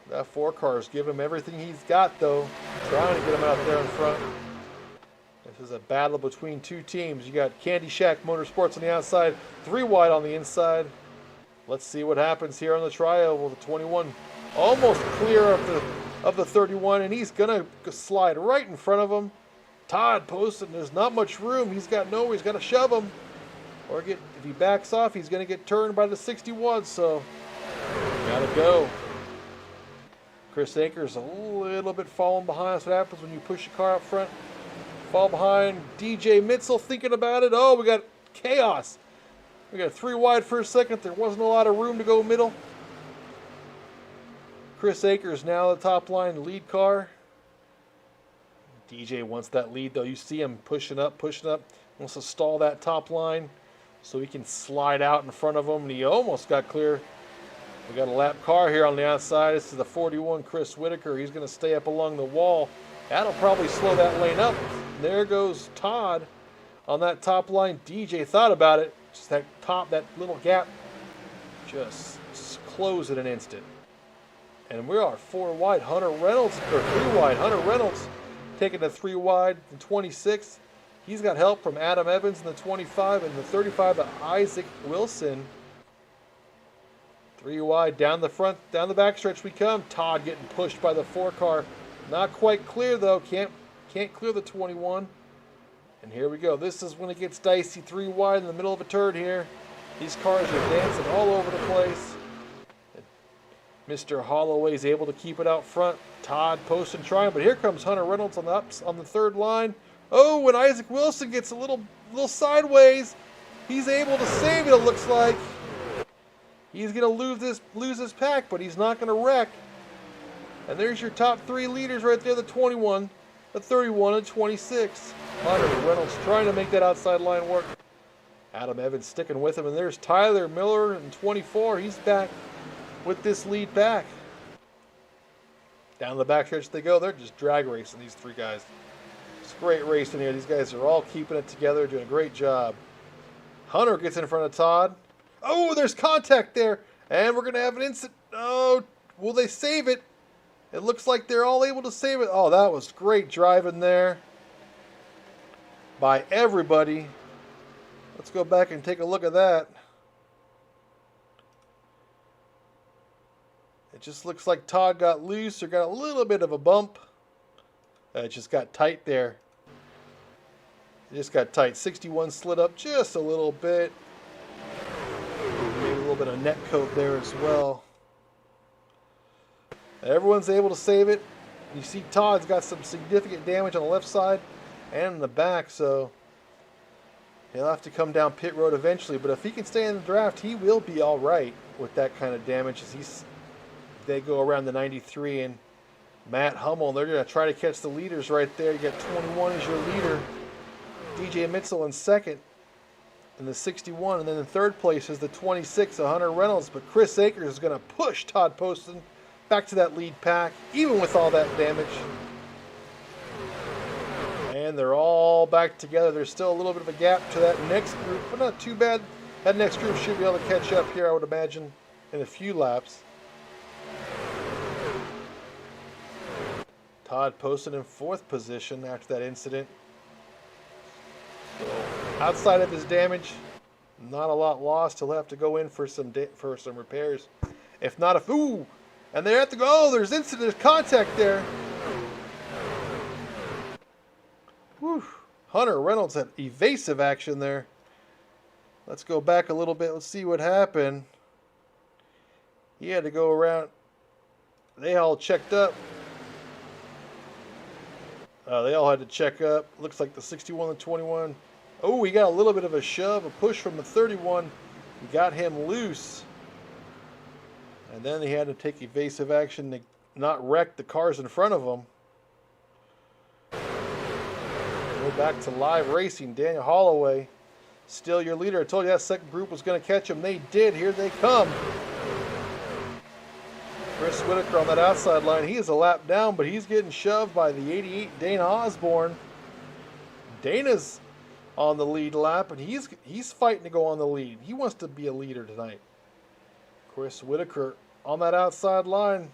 That 4 car is giving him everything he's got, though. Trying to get him out there in front. This is a battle between 2 teams. You got Candy Shack Motorsports on the outside, 3 wide on the inside. Let's see what happens here on the tri-oval. The 21 almost clear of the 31, and he's going to slide right in front of him. Todd Poston, there's not much room. He's got to shove him. Or if he backs off, he's going to get turned by the 61, so gotta go. Chris Akers a little bit falling behind. That's what happens when you push a car up front. Fall behind. DJ Mitzel thinking about it. Oh, we got chaos. We got 3 wide for a second. There wasn't a lot of room to go middle. Chris Akers now the top line lead car. DJ wants that lead, though. You see him pushing up. Wants to stall that top line so he can slide out in front of him, and he almost got clear. We got a lap car here on the outside. This is the 41, Chris Whitaker. He's going to stay up along the wall. That'll probably slow that lane up. And there goes Todd on that top line. DJ thought about it. Just that little gap, just close in an instant. And we are 4 wide. Hunter Reynolds, or 3 wide. Hunter Reynolds taking the 3 wide in 26. He's got help from Adam Evans in the 25 and the 35 to Isaac Wilson. 3 wide, down the front, down the backstretch we come. Todd getting pushed by the 4 car. Not quite clear though. Can't clear the 21. And here we go. This is when it gets dicey. 3 wide in the middle of a turn here. These cars are dancing all over the place. And Mr. Holloway's able to keep it out front. Todd Poston trying, but here comes Hunter Reynolds on the 3rd line. Oh, when Isaac Wilson gets a little sideways, he's able to save it. It looks like. He's going to lose this pack, but he's not going to wreck. And there's your top 3 leaders right there, the 21, the 31, and 26. Hunter Reynolds trying to make that outside line work. Adam Evans sticking with him, and there's Tyler Miller in 24. He's back with this lead back. Down the backstretch they go. They're just drag racing, these 3 guys. It's great racing here. These guys are all keeping it together, doing a great job. Hunter gets in front of Todd. Oh, there's contact there. And we're going to have an incident. Oh, will they save it? It looks like they're all able to save it. Oh, that was great driving there by everybody. Let's go back and take a look at that. just looks like Todd got loose or got a little bit of a bump. It just got tight there. It just got tight. 61 slid up just a little bit. Maybe a little bit of net coat there as well. Everyone's able to save it. You see Todd's got some significant damage on the left side and in the back, so he'll have to come down pit road eventually. But if he can stay in the draft, he will be all right with that kind of damage. As they go around the 93, and Matt Hummel, they're going to try to catch the leaders right there. You got 21 as your leader. DJ Mitchell in second in the 61, and then in third place is the 26, Hunter Reynolds. But Chris Akers is going to push Todd Poston back to that lead pack, even with all that damage. And they're all back together. There's still a little bit of a gap to that next group, but not too bad. That next group should be able to catch up here, I would imagine, in a few laps. Todd Poston in fourth position after that incident. So outside of his damage, not a lot lost. He'll have to go in for some repairs. If not, ooh, and they have to go. Oh, there's contact there. Whew. Hunter Reynolds had evasive action there. Let's go back a little bit. Let's see what happened. He had to go around. They all checked up. They all had to check up. Looks like the 61 and 21. Oh, he got a little bit of a shove, a push from the 31. He got him loose. And then he had to take evasive action to not wreck the cars in front of him. Go back to live racing. Daniel Holloway, still your leader. I told you that second group was going to catch him. They did. Here they come. Chris Whitaker on that outside line. He is a lap down, but he's getting shoved by the 88 Dana Osborne. Dana's on the lead lap, and he's fighting to go on the lead. He wants to be a leader tonight. Chris Whitaker on that outside line,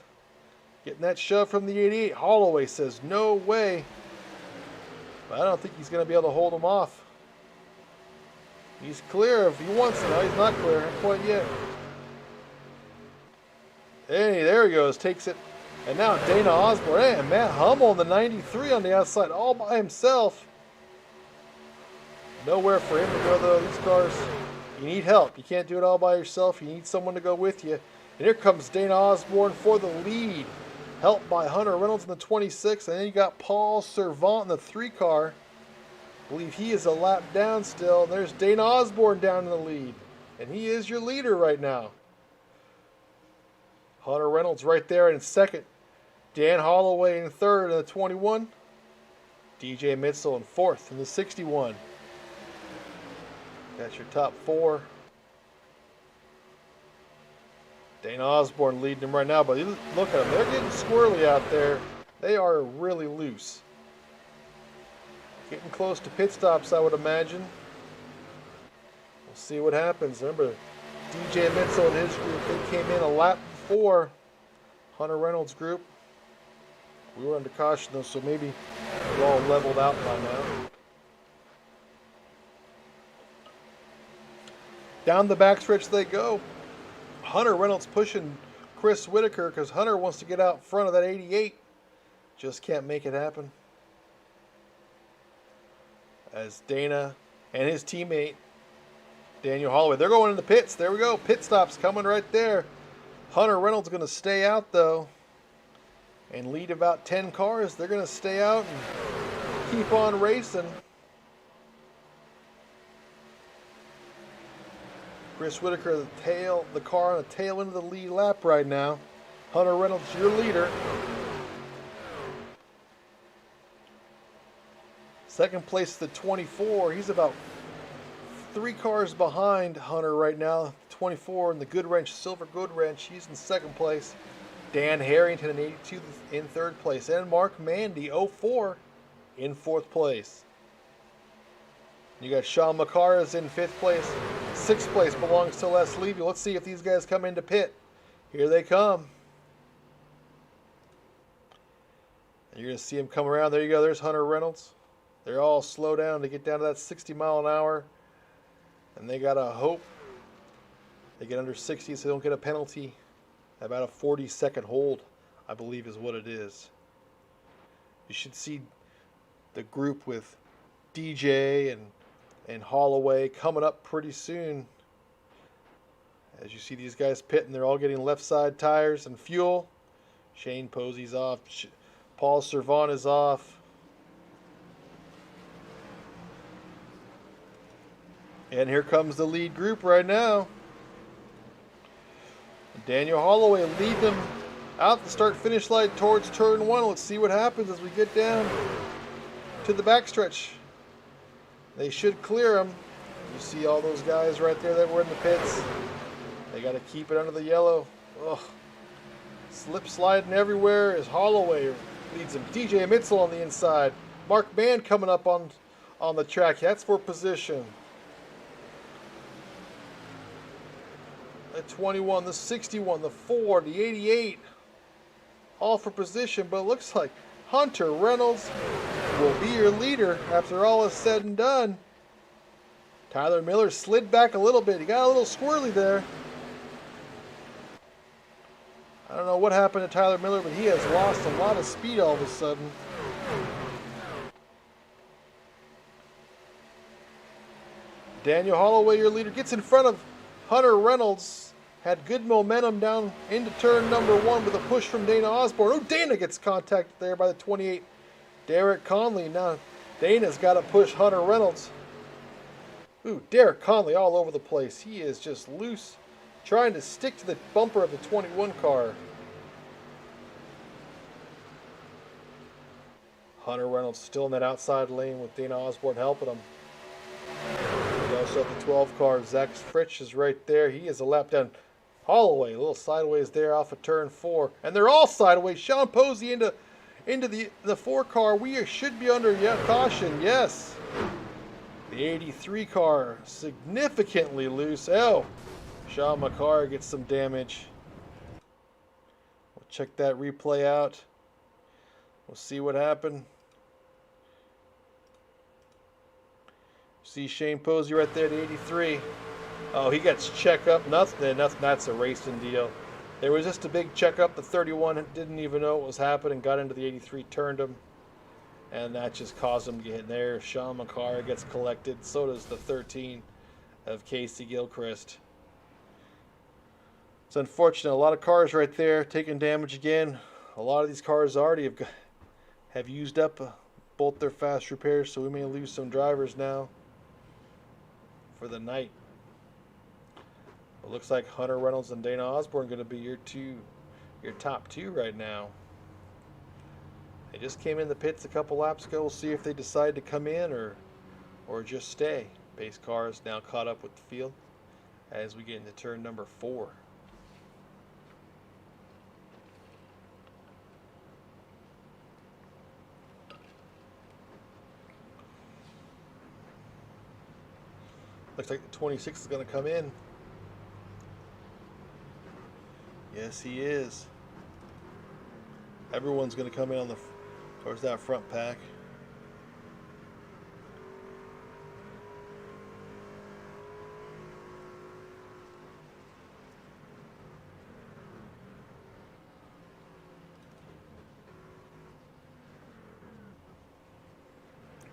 getting that shove from the 88. Holloway says, no way. But I don't think he's going to be able to hold him off. He's clear if he wants to. No, he's not clear. Not quite yet. Hey, there he goes. Takes it. And now Dana Osborne and Matt Hummel in the 93 on the outside all by himself. Nowhere for him to go, though. These cars, you need help. You can't do it all by yourself. You need someone to go with you. And here comes Dana Osborne for the lead. Helped by Hunter Reynolds in the 26. And then you got Paul Servant in the 3 car. I believe he is a lap down still. And there's Dana Osborne down in the lead. And he is your leader right now. Hunter Reynolds right there in second. Dan Holloway in third in the 21. DJ Mitchell in fourth in the 61. That's your top 4. Dana Osborne leading them right now, but look at them. They're getting squirrely out there. They are really loose. Getting close to pit stops, I would imagine. We'll see what happens. Remember, DJ Mitchell and his group, they came in a lap before Hunter Reynolds' group. We were under caution, though, so maybe we're all leveled out by now. Down the backstretch they go. Hunter Reynolds pushing Chris Whitaker because Hunter wants to get out front of that 88. Just can't make it happen. As Dana and his teammate, Daniel Holloway, they're going in the pits. There we go. Pit stops coming right there. Hunter Reynolds going to stay out, though, and lead about 10 cars. They're going to stay out and keep on racing. Chris Whitaker, the car on the tail end of the lead lap right now. Hunter Reynolds, your leader. Second place, the 24. He's about 3 cars behind Hunter right now. 24 in the Good Wrench, Silver Good Wrench. He's in second place. Dan Harrington in 82 in third place. And Mark Mandy, 04, in fourth place. You got Sean McCarras in 5th place. 6th place belongs to Les Levy. Let's see if these guys come into pit. Here they come. And you're going to see them come around. There you go. There's Hunter Reynolds. They're all slow down to get down to that 60 mile an hour. And they got to hope they get under 60 so they don't get a penalty About a 40-second hold, I believe, is what it is. You should see the group with DJ and Holloway coming up pretty soon. As you see these guys pitting, they're all getting left side tires and fuel. Shane Posey's off. Paul Servant is off. And here comes the lead group right now. Daniel Holloway lead them out the start-finish line towards turn 1. Let's see what happens as we get down to the backstretch. They should clear them. You see all those guys right there that were in the pits. They got to keep it under the yellow. Ugh. Slip sliding everywhere as Holloway leads them. DJ Mitzel on the inside. Mark Mann coming up on the track. That's for position. The 21, the 61, the 4, the 88. All for position, but it looks like Hunter Reynolds will be your leader after all is said and done. Tyler Miller slid back a little bit. He got a little squirrely there. I don't know what happened to Tyler Miller, but he has lost a lot of speed all of a sudden. Daniel Holloway, your leader, gets in front of Hunter Reynolds. Had good momentum down into turn number 1 with a push from Dana Osborne. Oh, Dana gets contacted there by the 28, Derek Conley. Now Dana's got to push Hunter Reynolds. Ooh, Derek Conley all over the place. He is just loose, trying to stick to the bumper of the 21 car. Hunter Reynolds still in that outside lane with Dana Osborne helping him. We also have the 12 car. Zach Fritsch is right there. He is a lap down. Holloway, a little sideways there off of turn 4. And they're all sideways. Sean Posey into the 4 car. We should be under caution, yes. The 83 car significantly loose. Oh, Sean McCarr gets some damage. We'll check that replay out. We'll see what happened. See Shane Posey right there, the 83. Oh, he gets check up. Nothing. That's a racing deal. There was just a big checkup. The 31 didn't even know what was happening. Got into the 83, turned him, and that just caused him to get in there. Sean McCarr gets collected. So does the 13 of Casey Gilchrist. It's unfortunate. A lot of cars right there taking damage again. A lot of these cars already have used up both their fast repairs, so we may lose some drivers now for the night. It looks like Hunter Reynolds and Dana Osborne are going to be your top 2 right now. They just came in the pits a couple laps ago. We'll see if they decide to come in or just stay. Pace car is now caught up with the field as we get into turn number 4. Looks like the 26 is going to come in. Yes, he is. Everyone's going to come in towards that front pack.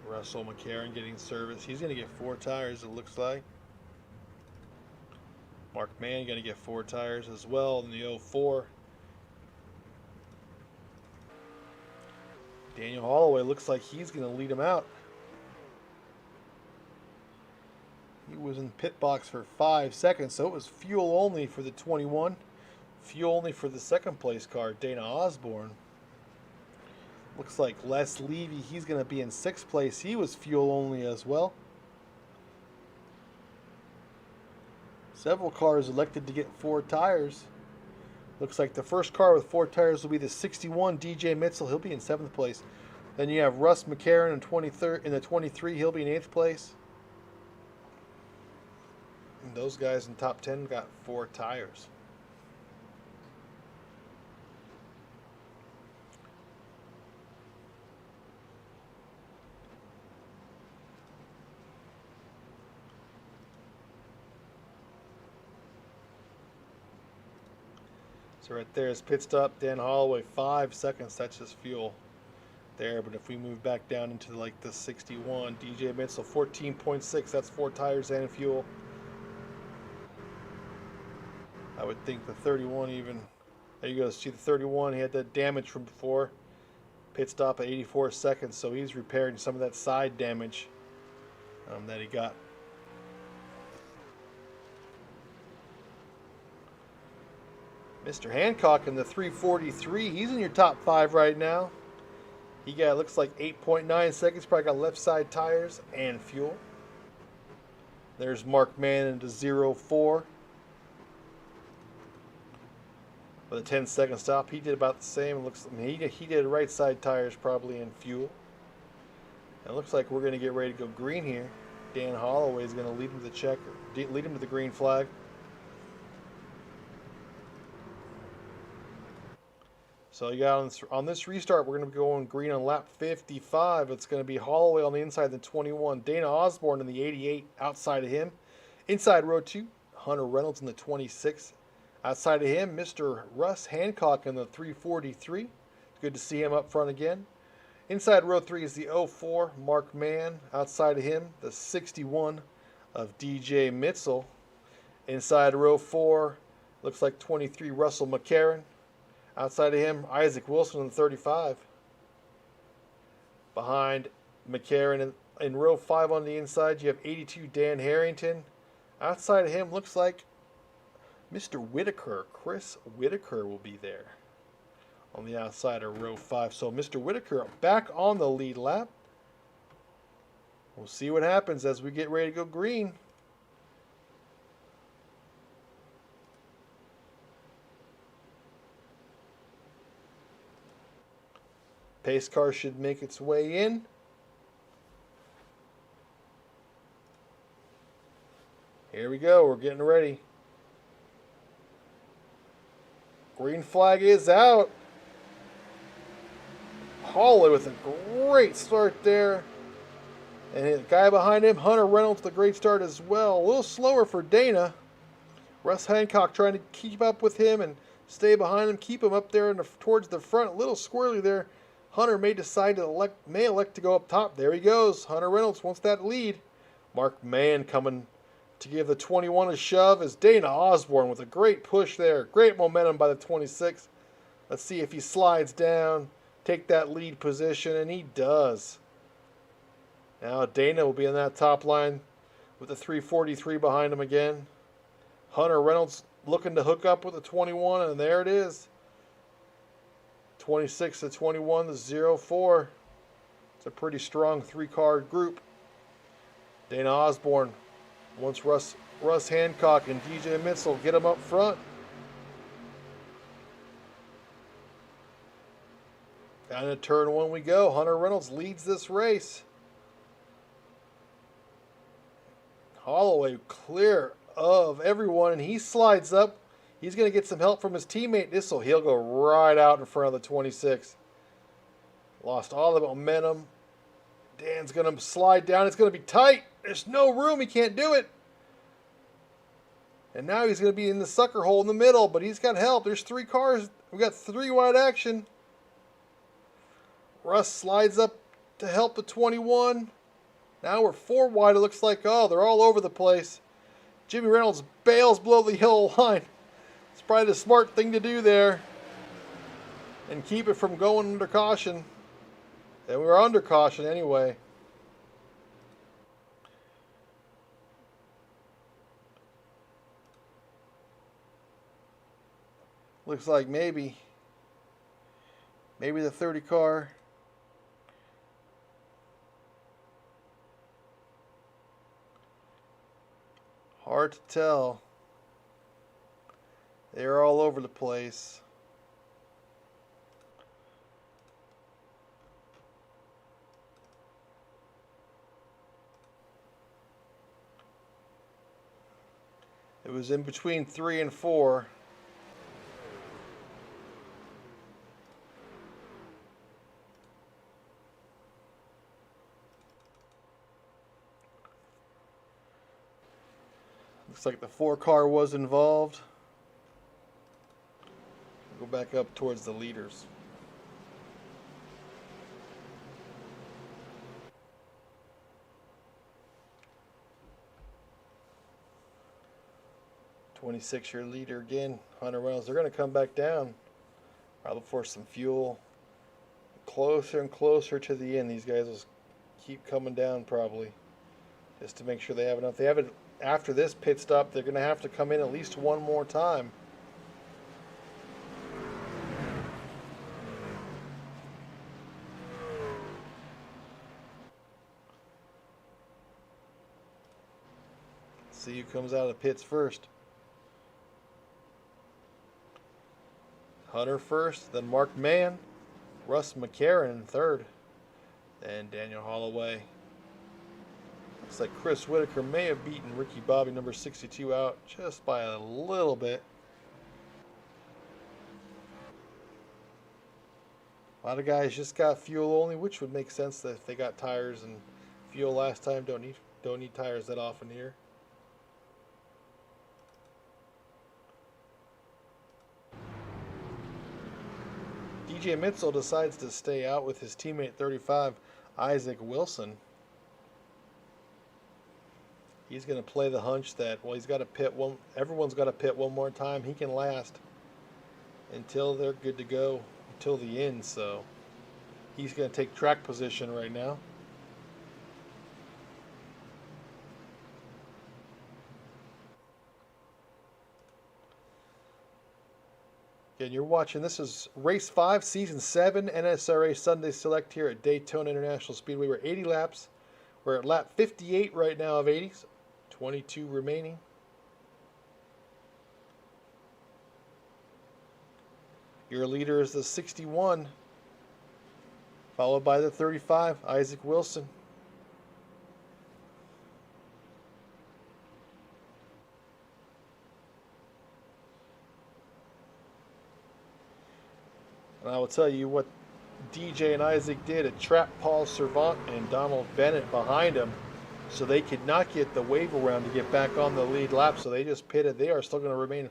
Russell McCarron getting service. He's going to get 4 tires, it looks like. Mark Mann going to get 4 tires as well in the 04. Daniel Holloway looks like he's going to lead him out. He was in pit box for 5 seconds, so it was fuel only for the 21. Fuel only for the second place car, Dana Osborne. Looks like Les Levy, he's going to be in 6th place. He was fuel only as well. Several cars elected to get 4 tires. Looks like the first car with 4 tires will be the 61 DJ Mitzel. He'll be in 7th place. Then you have Russ McCarron in the 23. He'll be in 8th place. And those guys in top 10 got 4 tires. So right there is pit stop. Dan Holloway, 5 seconds. That's just fuel there. But if we move back down into like the 61, DJ Mitchell, 14.6. That's 4 tires and fuel. I would think the 31 even. There you go. See the 31. He had that damage from before. Pit stop at 84 seconds. So he's repairing some of that side damage that he got. Mr. Hancock in the 343. He's in your top 5 right now. He got, looks like 8.9 seconds. Probably got left side tires and fuel. There's Mark Mann into 0-4. With a 10-second stop, he did about the same. Looks, I mean, he did right side tires probably and fuel. And it looks like we're going to get ready to go green here. Dan Holloway is going to lead him to the checker, lead him to the green flag. So you got on this restart, we're going to be going green on lap 55. It's going to be Holloway on the inside of the 21. Dana Osborne in the 88 outside of him. Inside row 2, Hunter Reynolds in the 26. Outside of him, Mr. Russ Hancock in the 343. It's good to see him up front again. Inside row 3 is the 04, Mark Mann. Outside of him, the 61 of DJ Mitchell. Inside row 4, looks like 23, Russell McCarron. Outside of him, Isaac Wilson in the 35. Behind McCarron in row 5 on the inside, you have 82, Dan Harrington. Outside of him, looks like Mr. Whitaker, Chris Whitaker will be there on the outside of row 5. So Mr. Whitaker back on the lead lap. We'll see what happens as we get ready to go green. Pace car should make its way in. Here we go. We're getting ready. Green flag is out. Holloway with a great start there. And the guy behind him, Hunter Reynolds, the great start as well. A little slower for Dana. Russ Hancock trying to keep up with him and stay behind him, keep him up there towards the front. A little squirrely there. Hunter may decide to elect to go up top. There he goes. Hunter Reynolds wants that lead. Mark Mann coming to give the 21 a shove as Dana Osborne with a great push there. Great momentum by the 26. Let's see if he slides down, take that lead position, and he does. Now Dana will be in that top line with the 343 behind him again. Hunter Reynolds looking to hook up with the 21, and there it is. 26 to 21 to 0-4. It's a pretty strong 3-car group. Dana Osborne wants Russ Hancock and DJ Mitchell get him up front. Down to turn 1 we go. Hunter Reynolds leads this race. Holloway clear of everyone, and he slides up. He's going to get some help from his teammate. He'll go right out in front of the 26. Lost all the momentum. Dan's going to slide down. It's going to be tight. There's no room. He can't do it. And now he's going to be in the sucker hole in the middle, but he's got help. There's 3 cars. We got 3 wide action. Russ slides up to help the 21. Now we're 4 wide. It looks like, oh, they're all over the place. Jimmy Reynolds bails below the yellow line. It's probably the smart thing to do there. And keep it from going under caution. And we were under caution anyway. Looks like maybe the 30 car. Hard to tell. They're all over the place. It was in between 3 and 4. Looks like the 4 car was involved. back up towards the leaders. '26-year leader again, Hunter Reynolds. They're going to come back down, probably for some fuel. Closer and closer to the end. These guys will keep coming down probably, just to make sure they have enough. They have it after this pit stop. They're going to have to come in at least one more time. See who comes out of the pits first. Hunter first, then Mark Mann, Russ McCarron in third, and Daniel Holloway. Looks like Chris Whitaker may have beaten Ricky Bobby, number 62, out just by a little bit. A lot of guys just got fuel only, which would make sense that if they got tires and fuel last time, don't need tires that often here. DJ Mitzel decides to stay out with his teammate 35, Isaac Wilson. He's going to play the hunch that, well, he's got to pit one. Everyone's got to pit one more time. He can last until they're good to go, until the end. So he's going to take track position right now. Again, you're watching, this is Race 5, Season 7, NSRA Sunday Select here at Daytona International Speedway. We're 80 laps. We're at lap 58 right now of 80s. 22 remaining. Your leader is the 61, followed by the 35, Isaac Wilson. And I will tell you what DJ and Isaac did. It trapped Paul Servant and Donald Bennett behind him, so they could not get the wave around to get back on the lead lap. So they just pitted. They are still going to remain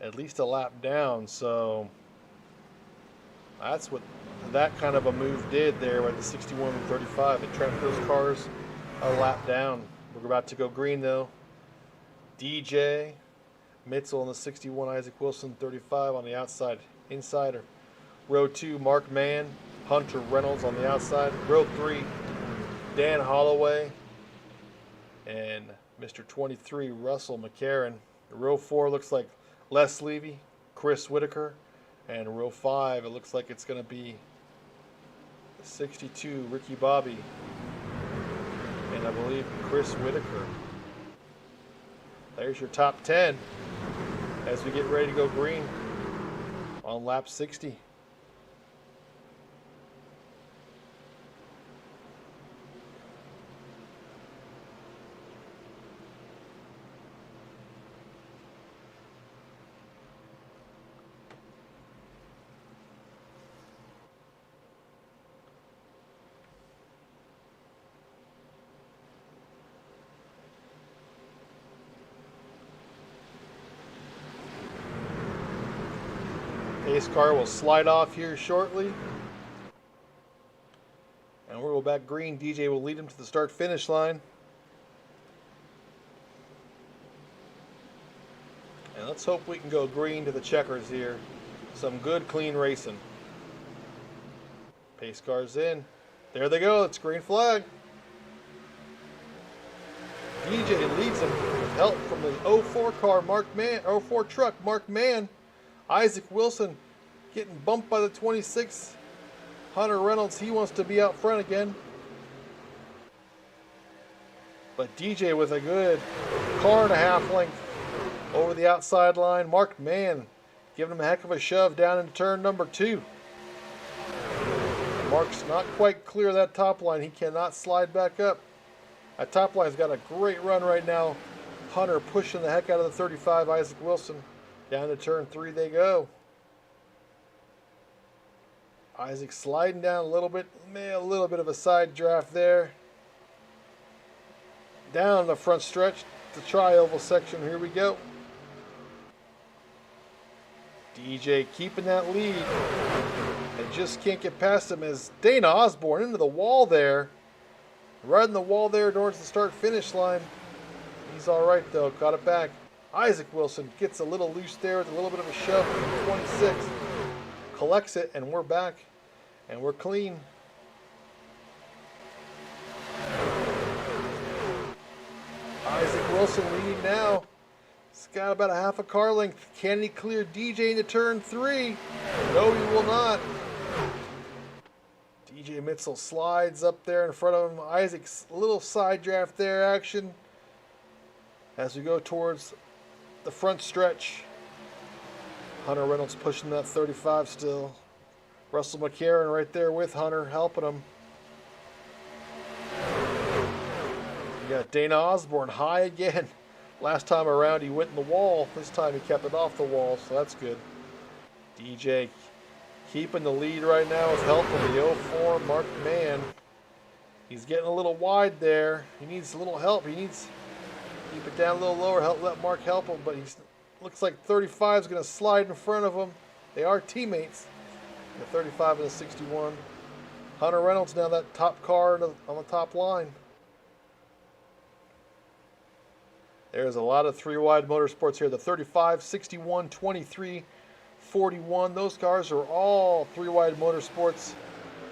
at least a lap down. So that's what that kind of a move did there with the 61 and 35. It trapped those cars a lap down. We're about to go green though. DJ Mitzel on the 61, Isaac Wilson 35 on the outside. Insider. Row 2, Mark Mann, Hunter Reynolds on the outside. Row 3, Dan Holloway and Mr. 23, Russell McCarron. Row 4 looks like Les Levy, Chris Whitaker. And row 5, it looks like it's going to be 62, Ricky Bobby. And I believe Chris Whitaker. There's your top 10 as we get ready to go green on lap 60. Pace car will slide off here shortly. And we'll go back green. DJ will lead him to the start-finish line. And let's hope we can go green to the checkers here. Some good, clean racing. Pace car's in. There they go. It's green flag. DJ leads him with help from the 04 car, Mark Mann, 04 truck, Mark Mann. Isaac Wilson getting bumped by the 26. Hunter Reynolds, he wants to be out front again. But DJ with a good car and a half length over the outside line. Mark Mann giving him a heck of a shove down into turn number 2. Mark's not quite clear of that top line. He cannot slide back up. That top line's got a great run right now. Hunter pushing the heck out of the 35, Isaac Wilson. Down to turn 3 they go. Isaac sliding down a little bit. A little bit of a side draft there. Down the front stretch, the tri-oval section. Here we go. DJ keeping that lead and just can't get past him as Dana Osborne into the wall there. Right in the wall there towards the start-finish line. He's all right, though. Got it back. Isaac Wilson gets a little loose there with a little bit of a shove from 26. Collects it, and we're back. And we're clean. Isaac Wilson leading now. He's got about a half a car length. Can he clear DJ into turn 3? No, he will not. DJ Mitzel slides up there in front of him. Isaac's little side draft there action as we go towards the front stretch. Hunter Reynolds pushing that 35 still. Russell McCarron right there with Hunter helping him. You got Dana Osborne high again. Last time around he went in the wall. This time he kept it off the wall, so that's good. DJ keeping the lead right now with help from the 04 Mark Mann. He's getting a little wide there. He needs a little help. He needs to keep it down a little lower, let Mark help him, but he looks like 35 is going to slide in front of him. They are teammates. The 35 and the 61. Hunter Reynolds now that top car on the top line. There's a lot of three-wide motorsports here. The 35, 61, 23, 41. Those cars are all three-wide motorsports.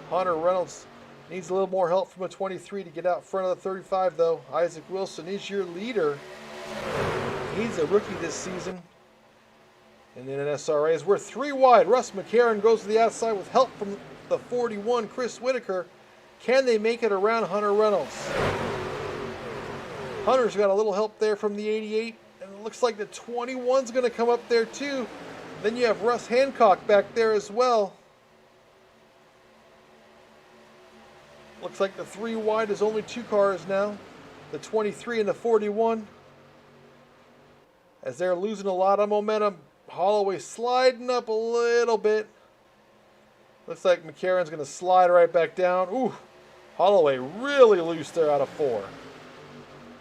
Hunter Reynolds needs a little more help from a 23 to get out front of the 35, though. Isaac Wilson is your leader. He's a rookie this season. And then NSRAs, we're three wide. Russ McCarron goes to the outside with help from the 41, Chris Whitaker. Can they make it around Hunter Reynolds? Hunter's got a little help there from the 88, and it looks like the 21's going to come up there too. Then you have Russ Hancock back there as well. Looks like the three wide is only two cars now, the 23 and the 41. As they're losing a lot of momentum, Holloway sliding up a little bit. Looks like McCarron's going to slide right back down. Ooh, Holloway really loose there out of 4.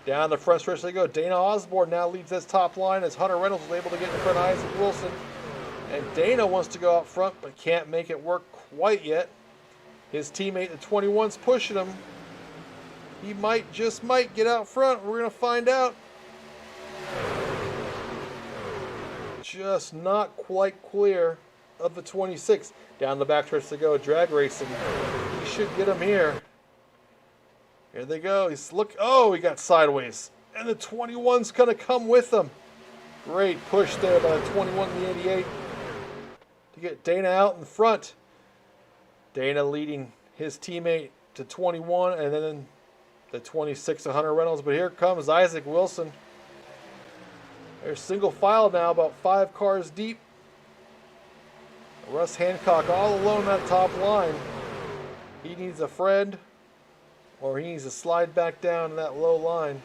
Down the front stretch they go. Dana Osborne now leads this top line as Hunter Reynolds was able to get in front of Isaac Wilson. And Dana wants to go out front but can't make it work quite yet. His teammate, the 21's pushing him. He just might get out front. We're going to find out. Just not quite clear of the 26. Down the back stretch they go. Drag racing. He should get him here. Here they go. Oh, he got sideways. And the 21's going to come with him. Great push there by the 21 and the 88 to get Dana out in front. Dana leading his teammate to 21 and then the 26 of Hunter Reynolds. But here comes Isaac Wilson. They're single file now, about 5 cars deep. Russ Hancock all alone that top line. He needs a friend, or he needs to slide back down to that low line.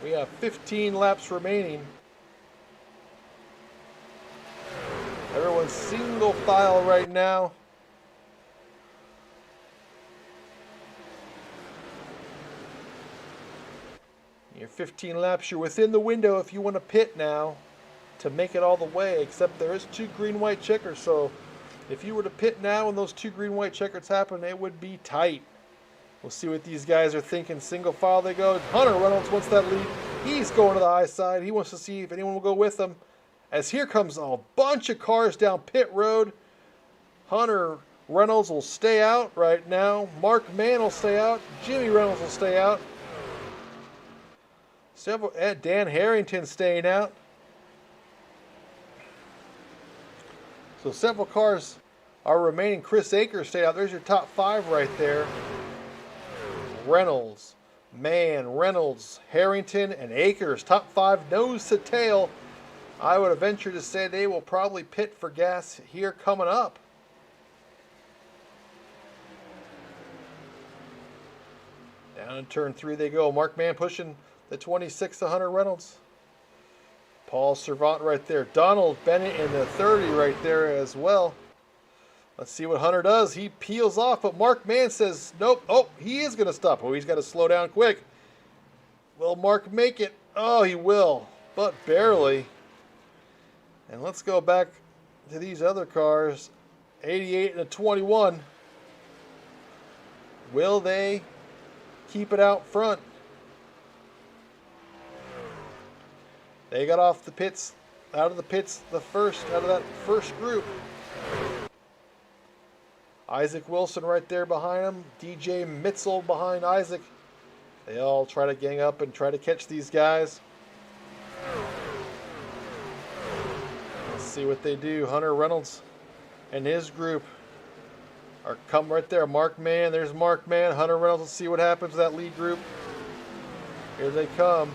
We have 15 laps remaining. Everyone's single file right now. You're 15 laps. You're within the window if you want to pit now to make it all the way, except there is 2 green-white checkers. So if you were to pit now and those 2 green-white checkers happen, it would be tight. We'll see what these guys are thinking. Single file they go. Hunter Reynolds wants that lead. He's going to the high side. He wants to see if anyone will go with him. As here comes a bunch of cars down pit road. Hunter Reynolds will stay out right now. Mark Mann will stay out. Jimmy Reynolds will stay out. Dan Harrington staying out. So several cars are remaining. Chris Akers stayed out. There's your top 5 right there. Reynolds, Mann, Reynolds, Harrington, and Akers. Top 5 nose to tail. I would venture to say they will probably pit for gas here coming up. Down in turn 3 they go. Mark Mann pushing the 26 to Hunter Reynolds. Paul Servant right there. Donald Bennett in the 30 right there as well. Let's see what Hunter does. He peels off, but Mark Mann says, nope. Oh, he is going to stop. Oh, he's got to slow down quick. Will Mark make it? Oh, he will, but barely. And let's go back to these other cars. 88 and a 21. Will they keep it out front? They got off the pits, out of that first group. Isaac Wilson right there behind him. DJ Mitzel behind Isaac. They all try to gang up and try to catch these guys. Let's see what they do. Hunter Reynolds and his group are come right there. Mark Mann, there's Mark Mann. Hunter Reynolds, let's see what happens to that lead group. Here they come.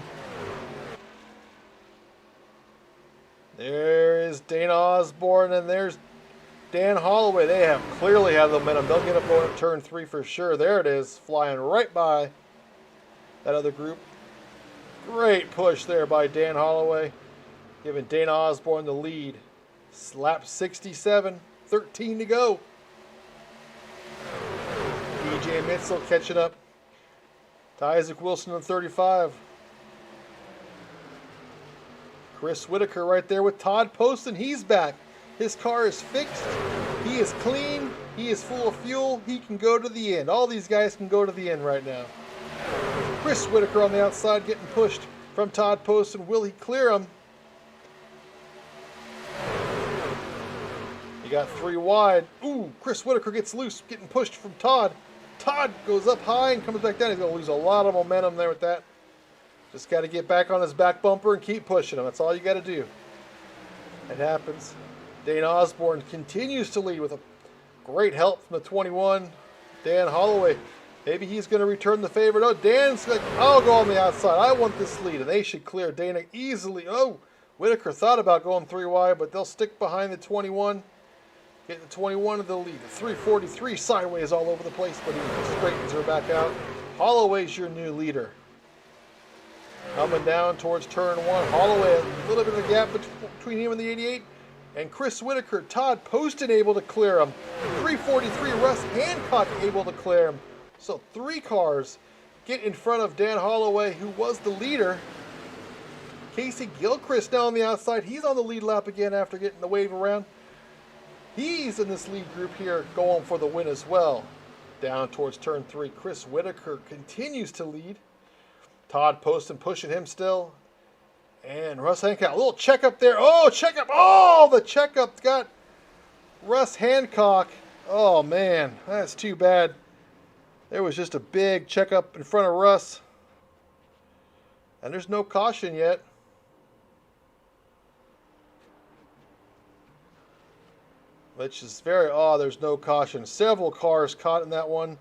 There is Dana Osborne, and there's Dan Holloway. They clearly have the momentum. They'll get up going at turn 3 for sure. There it is, flying right by that other group. Great push there by Dan Holloway, giving Dana Osborne the lead. Lap 67, 13 to go. DJ Mitzel catching up to Isaac Wilson in 35. Chris Whitaker right there with Todd Poston. He's back. His car is fixed. He is clean. He is full of fuel. He can go to the end. All these guys can go to the end right now. Chris Whitaker on the outside getting pushed from Todd Poston. Will he clear him? He got 3 wide. Ooh, Chris Whitaker gets loose, getting pushed from Todd. Todd goes up high and comes back down. He's going to lose a lot of momentum there with that. Just got to get back on his back bumper and keep pushing him. That's all you got to do. It happens. Dana Osborne continues to lead with a great help from the 21. Dan Holloway. Maybe he's going to return the favor. No, Dan's like, I'll go on the outside. I want this lead. And they should clear Dana easily. Oh, Whitaker thought about going 3 wide, but they'll stick behind the 21. Get the 21 of the lead. The 343 sideways all over the place, but he straightens her back out. Holloway's your new leader. Coming down towards turn 1. Holloway, a little bit of a gap between him and the 88. And Chris Whitaker, Todd Poston able to clear him. 343, Russ Hancock able to clear him. So 3 cars get in front of Dan Holloway, who was the leader. Casey Gilchrist now on the outside. He's on the lead lap again after getting the wave around. He's in this lead group here going for the win as well. Down towards turn 3. Chris Whitaker continues to lead. Todd Poston pushing him still. And Russ Hancock, a little checkup there. Oh, checkup. Oh, the checkup got Russ Hancock. Oh, man, that's too bad. There was just a big checkup in front of Russ. And there's no caution yet. Which is very odd. There's no caution. Several cars caught in that one.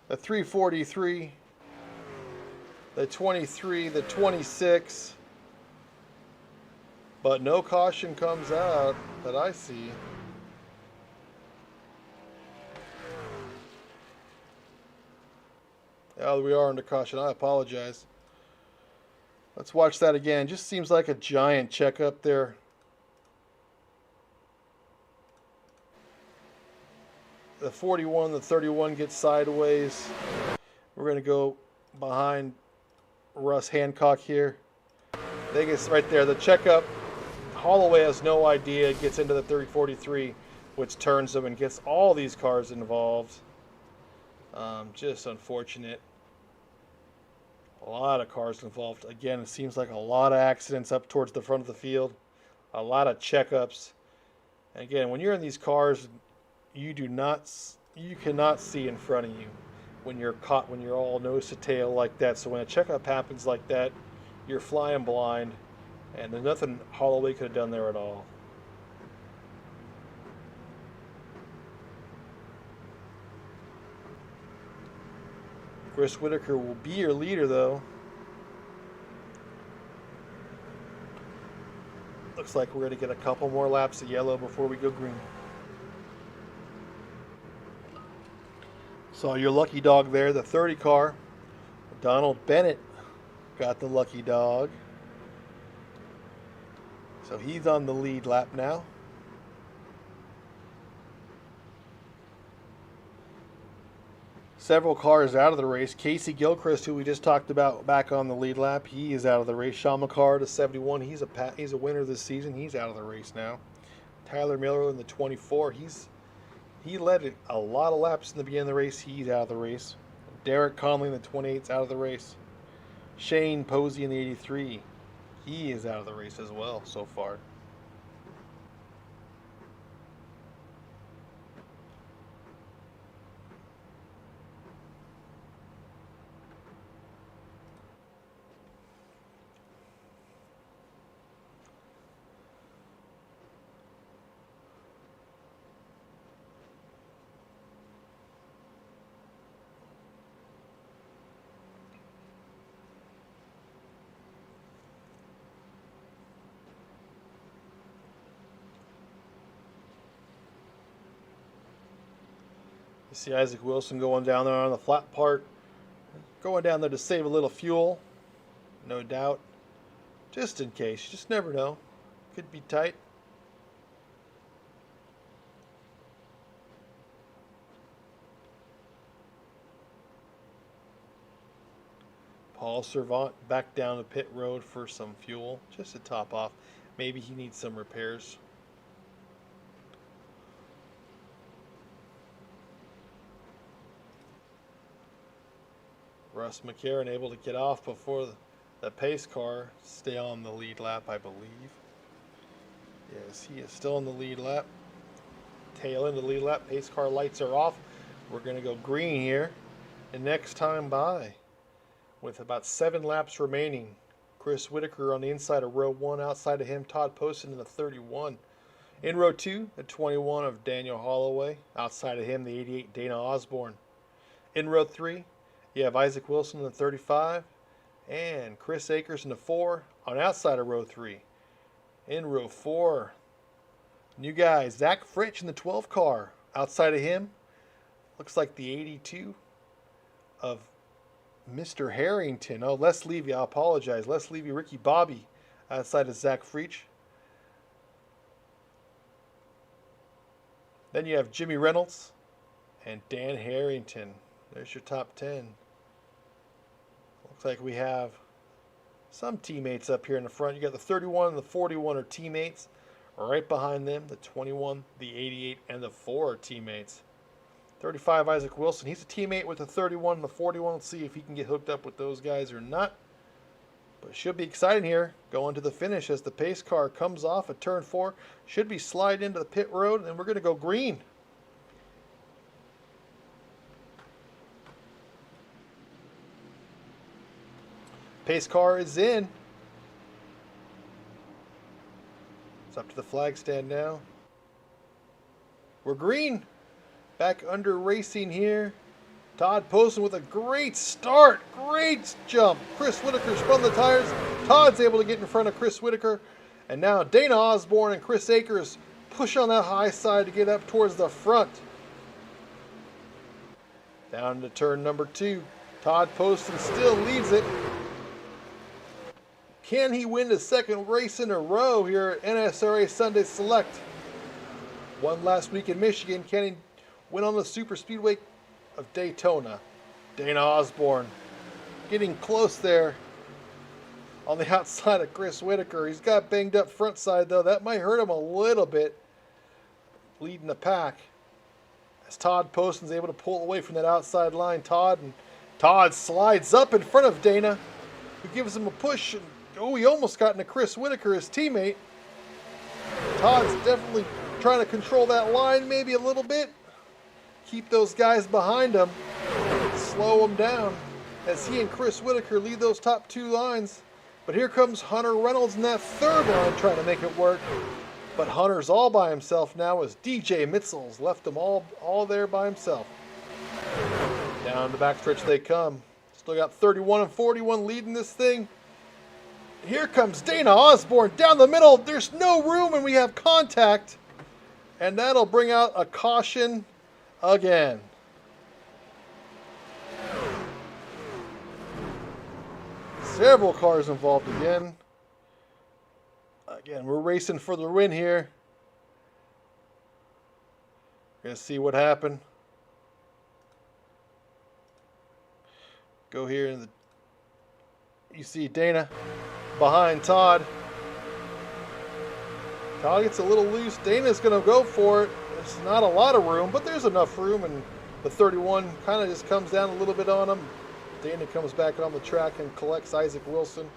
The 343, the 23, the 26. But no caution comes out that I see. Oh, we are under caution. I apologize. Let's watch that again. Just seems like a giant checkup there. The 41, the 31 gets sideways. We're going to go behind Russ Hancock here. They get right there. The checkup. Holloway has no idea. Gets into the 343, which turns them and gets all these cars involved. Just unfortunate. A lot of cars involved. Again, it seems like a lot of accidents up towards the front of the field. A lot of checkups. And again, when you're in these cars, you cannot see in front of you when you're caught, when you're all nose to tail like that. So when a checkup happens like that, you're flying blind, and there's nothing Holloway could have done there at all. Chris Whitaker will be your leader, though. Looks like we're going to get a couple more laps of yellow before we go green. So your lucky dog there, the 30 car. Donald Bennett got the lucky dog. So he's on the lead lap now. Several cars out of the race. Casey Gilchrist, who we just talked about, back on the lead lap. He is out of the race. Sean McCarr to 71. He's a winner this season. He's out of the race now. Tyler Miller in the 24. He led a lot of laps in the beginning of the race. He's out of the race. Derek Conley in the 28's out of the race. Shane Posey in the 83. He is out of the race as well so far. You see Isaac Wilson going down there on the flat part. Going down there to save a little fuel. No doubt. Just in case. You just never know. Could be tight. Paul Servant back down the pit road for some fuel. Just to top off. Maybe he needs some repairs. Russ McCarron able to get off before the pace car. Stay on the lead lap, I believe. Yes, he is still in the lead lap. Tail into the lead lap. Pace car lights are off. We're going to go green here. And next time by, with about 7 laps remaining, Chris Whitaker on the inside of row 1. Outside of him, Todd Poston in the 31. In row 2, the 21 of Daniel Holloway. Outside of him, the 88 Dana Osborne. In row 3, you have Isaac Wilson in the 35 and Chris Akers in the 4 on outside of row 3. In row 4, new guy, Zach Fritsch in the 12 car. Outside of him, looks like the 82 of Mr. Harrington. Oh, Les Levy, I apologize. Les Levy, Ricky Bobby outside of Zach Fritsch. Then you have Jimmy Reynolds and Dan Harrington. There's your top 10. Looks like we have some teammates up here in the front. You got the 31 and the 41 are teammates. Right behind them, the 21, the 88, and the 4 are teammates. 35, Isaac Wilson. He's a teammate with the 31 and the 41. Let's see if he can get hooked up with those guys or not. But it should be exciting here going to the finish as the pace car comes off at turn 4. Should be sliding into the pit road, and then we're going to go green. Pace car is in. It's up to the flag stand now. We're green. Back under racing here. Todd Poston with a great start. Great jump. Chris Whitaker spun the tires. Todd's able to get in front of Chris Whitaker. And now Dana Osborne and Chris Akers push on that high side to get up towards the front. Down to turn number 2. Todd Poston still leads it. Can he win the second race in a row here at NSRA Sunday Select? One last week in Michigan. Can he win on the Super Speedway of Daytona? Dana Osborne getting close there on the outside of Chris Whitaker. He's got banged up front side though. That might hurt him a little bit. Leading the pack. As Todd Poston's able to pull away from that outside line. Todd slides up in front of Dana, who gives him a push. And, oh, he almost got into Chris Whitaker, his teammate. Todd's definitely trying to control that line maybe a little bit. Keep those guys behind him. Slow them down as he and Chris Whitaker lead those top 2 lines. But here comes Hunter Reynolds in that 3rd line trying to make it work. But Hunter's all by himself now as DJ Mitzel's left him all there by himself. Down the backstretch they come. Still got 31 and 41 leading this thing. Here comes Dana Osborne down the middle. There's no room and we have contact. And that'll bring out a caution again. Several cars involved again. Again, we're racing for the win here. Gonna see what happened. Go here and you see Dana behind Todd. Car gets a little loose. Dana's going to go for it. There's not a lot of room, but there's enough room, and the 31 kind of just comes down a little bit on him. Dana comes back on the track and collects Isaac Wilson.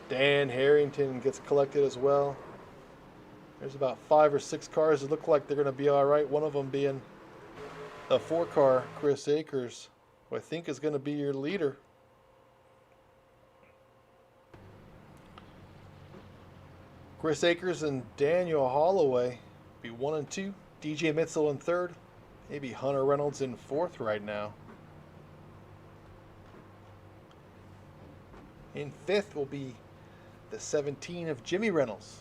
Dan Harrington gets collected as well. There's about 5 or 6 cars that look like they're going to be all right. One of them being a 4-car, Chris Akers, who I think is going to be your leader. Chris Akers and Daniel Holloway be 1 and 2. DJ Mitchell in 3rd. Maybe Hunter Reynolds in 4th right now. In 5th will be the 17 of Jimmy Reynolds.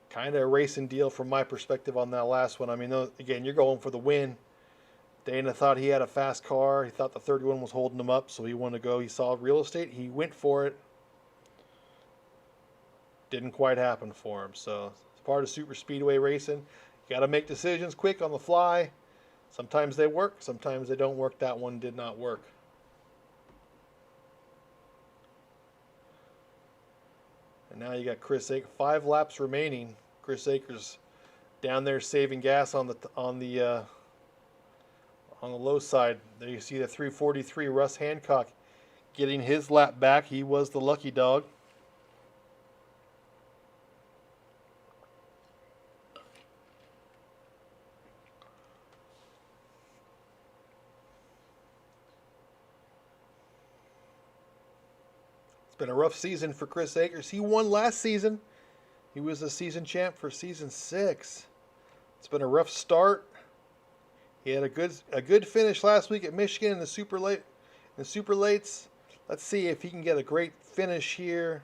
Kind of a racing deal from my perspective on that last one. I mean, again, you're going for the win. Dana thought he had a fast car. He thought the 31 was holding him up, so he wanted to go. He saw real estate. He went for it. Didn't quite happen for him. So it's part of super speedway racing. You got to make decisions quick on the fly. Sometimes they work. Sometimes they don't work. That one did not work. And now you got Chris Akers. 5 laps remaining. Chris Akers down there saving gas on the low side. There you see the 343 Russ Hancock getting his lap back. He was the lucky dog. It's been a rough season for Chris Akers. He won last season. He was the season champ for season 6. It's been a rough start. He had a good finish last week at Michigan in the super lates. Let's see if he can get a great finish here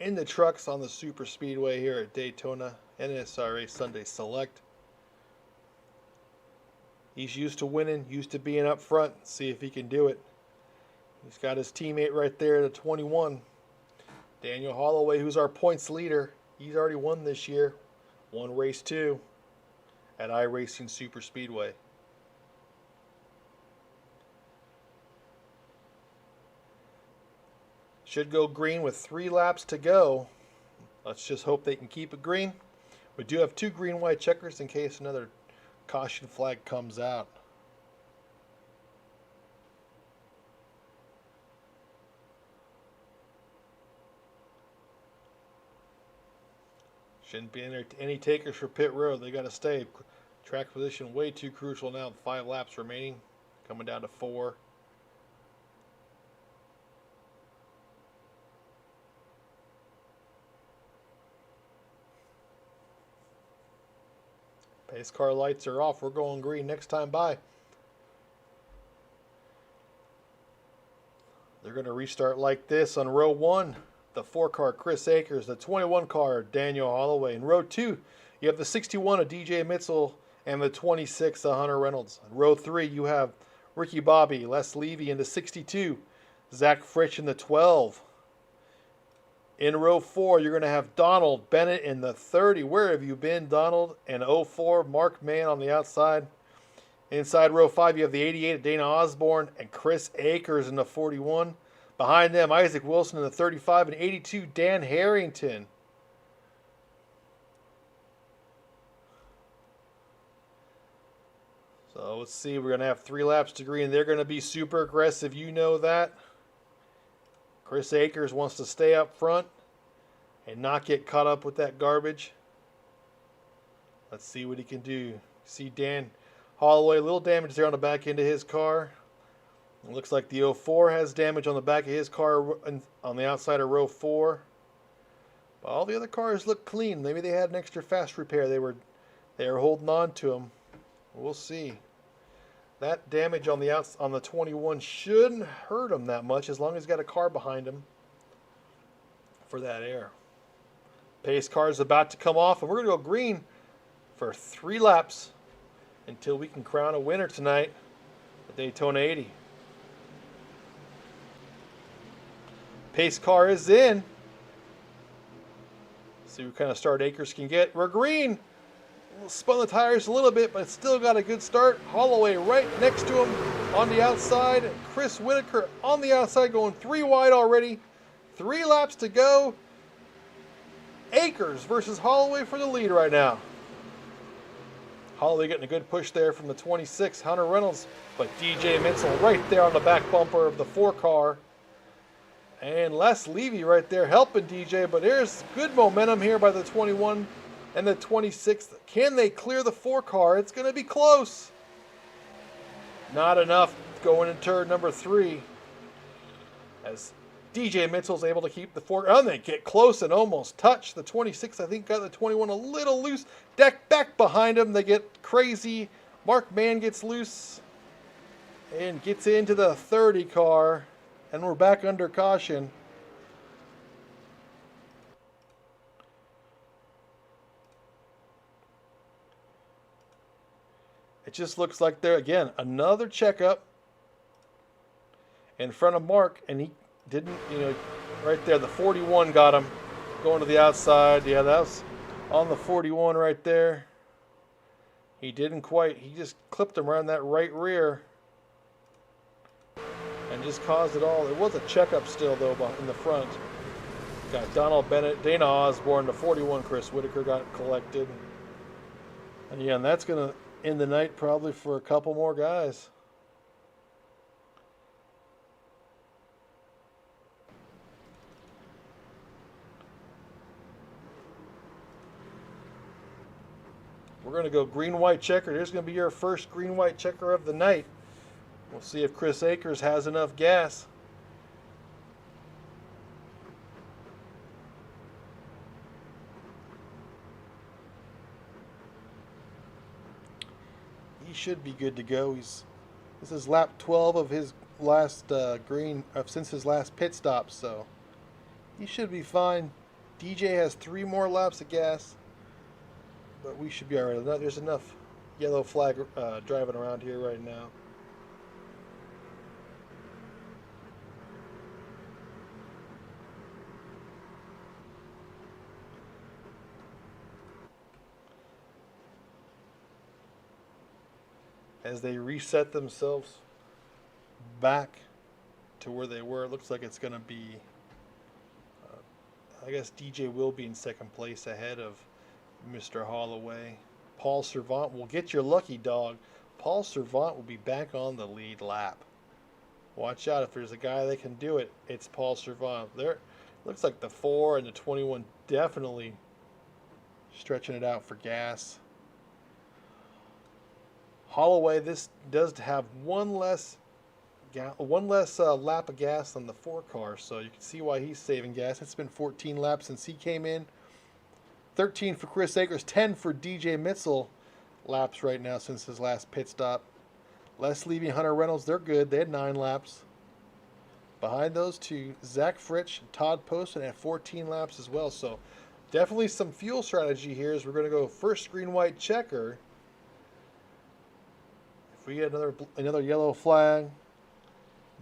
in the trucks on the super speedway here at Daytona NSRA Sunday Select. He's used to winning, used to being up front. See if he can do it. He's got his teammate right there at 21. Daniel Holloway, who's our points leader. He's already won this year. Won race 2 at iRacing Super Speedway. Should go green with 3 laps to go. Let's just hope they can keep it green. We do have 2 green-white checkers in case another caution flag comes out. Shouldn't be any takers for pit road. They got to stay. Track position way too crucial now. 5 laps remaining. Coming down to 4. Pace car lights are off. We're going green next time by. They're going to restart like this on row 1. The 4-car Chris Akers. The 21-car Daniel Holloway. In row 2, you have the 61 of DJ Mitchell and the 26 of Hunter Reynolds. In row 3, you have Ricky Bobby, Les Levy in the 62. Zach Fritsch in the 12. In row 4, you're going to have Donald Bennett in the 30. Where have you been, Donald? And 04, Mark Mann on the outside. Inside row 5, you have the 88 of Dana Osborne and Chris Akers in the 41. Behind them, Isaac Wilson in the 35 and 82, Dan Harrington. So let's see, we're going to have 3 laps to green. They're going to be super aggressive, you know that. Chris Akers wants to stay up front and not get caught up with that garbage. Let's see what he can do. See Dan Holloway, a little damage there on the back end of his car. It looks like the 04 has damage on the back of his car on the outside of row 4. But all the other cars look clean. Maybe they had an extra fast repair. They were holding on to them. We'll see. That damage on the 21 shouldn't hurt him that much as long as he's got a car behind him for that air. Pace car is about to come off, and we're going to go green for 3 laps until we can crown a winner tonight at Daytona 80. Pace car is in. See what kind of start Akers can get. We're green. spun the tires a little bit, but still got a good start. Holloway right next to him on the outside. Chris Whitaker on the outside going 3 wide already. 3 laps to go. Akers versus Holloway for the lead right now. Holloway getting a good push there from the 26, Hunter Reynolds, but DJ Mitchell right there on the back bumper of the 4 car. And Les Levy right there helping DJ, but there's good momentum here by the 21 and the 26. Can they clear the 4 car? It's going to be close. Not enough going in turn number 3. As DJ Mitchell's able to keep the 4. And they get close and almost touch. The 26, I think, got the 21 a little loose. Back behind him. They get crazy. Mark Mann gets loose and gets into the 30 car. And we're back under caution. It just looks like they're, again, another checkup in front of Mark. And he didn't, right there, the 41 got him going to the outside. Yeah, that was on the 41 right there. He didn't quite, he just clipped him around that right rear. And just caused it all. It was a checkup still, though, in the front. Got Donald Bennett, Dana Osborne, the 41, Chris Whitaker got collected. And yeah, and that's going to end the night probably for a couple more guys. We're going to go green-white checker. There's going to be your first green-white checker of the night. We'll see if Chris Akers has enough gas. He should be good to go. This is lap 12 of his last since his last pit stop, so he should be fine. DJ has 3 more laps of gas, but we should be all right. There's enough yellow flag driving around here right now. As they reset themselves back to where they were, it looks like it's going to be, I guess DJ will be in second place ahead of Mr. Holloway. Paul Servant will get your lucky dog. Paul Servant will be back on the lead lap. Watch out, if there's a guy that can do it, it's Paul Servant. There, looks like the 4 and the 21 definitely stretching it out for gas. Holloway, this does have one less lap of gas on the 4 car, so you can see why he's saving gas. It's been 14 laps since he came in. 13 for Chris Akers, 10 for DJ Mitchell laps right now since his last pit stop. Les Levy and Hunter Reynolds, they're good. They had 9 laps. Behind those 2, Zach Fritsch and Todd Poston had 14 laps as well. So definitely some fuel strategy here as we're going to go first green-white checker. If we get another yellow flag,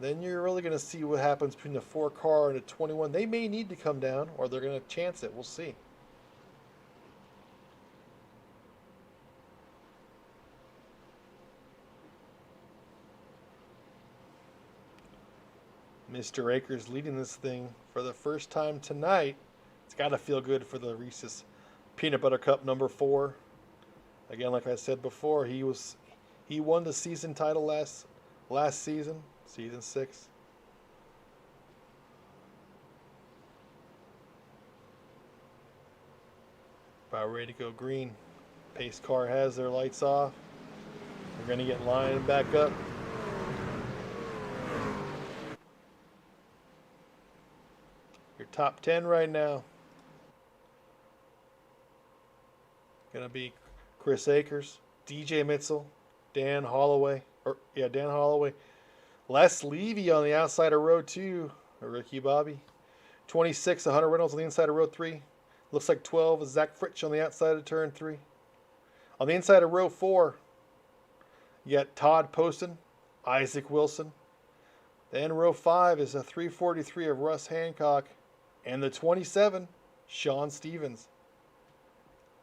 then you're really going to see what happens between the 4 car and the 21. They may need to come down, or they're going to chance it. We'll see. Mr. Akers leading this thing for the first time tonight. It's got to feel good for the Reese's Peanut Butter Cup number 4. Again, like I said before, he won the season title last season, season 6. About ready to go green. Pace car has their lights off. We're going to get lined back up. Your top 10 right now. Going to be Chris Akers, DJ Mitchell, Dan Holloway. Les Levy on the outside of row 2. Ricky Bobby. 26, 100 Reynolds on the inside of row 3. Looks like 12 is Zach Fritsch on the outside of turn 3. On the inside of row 4, you got Todd Poston, Isaac Wilson. Then row 5 is a 343 of Russ Hancock. And the 27, Sean Stevens.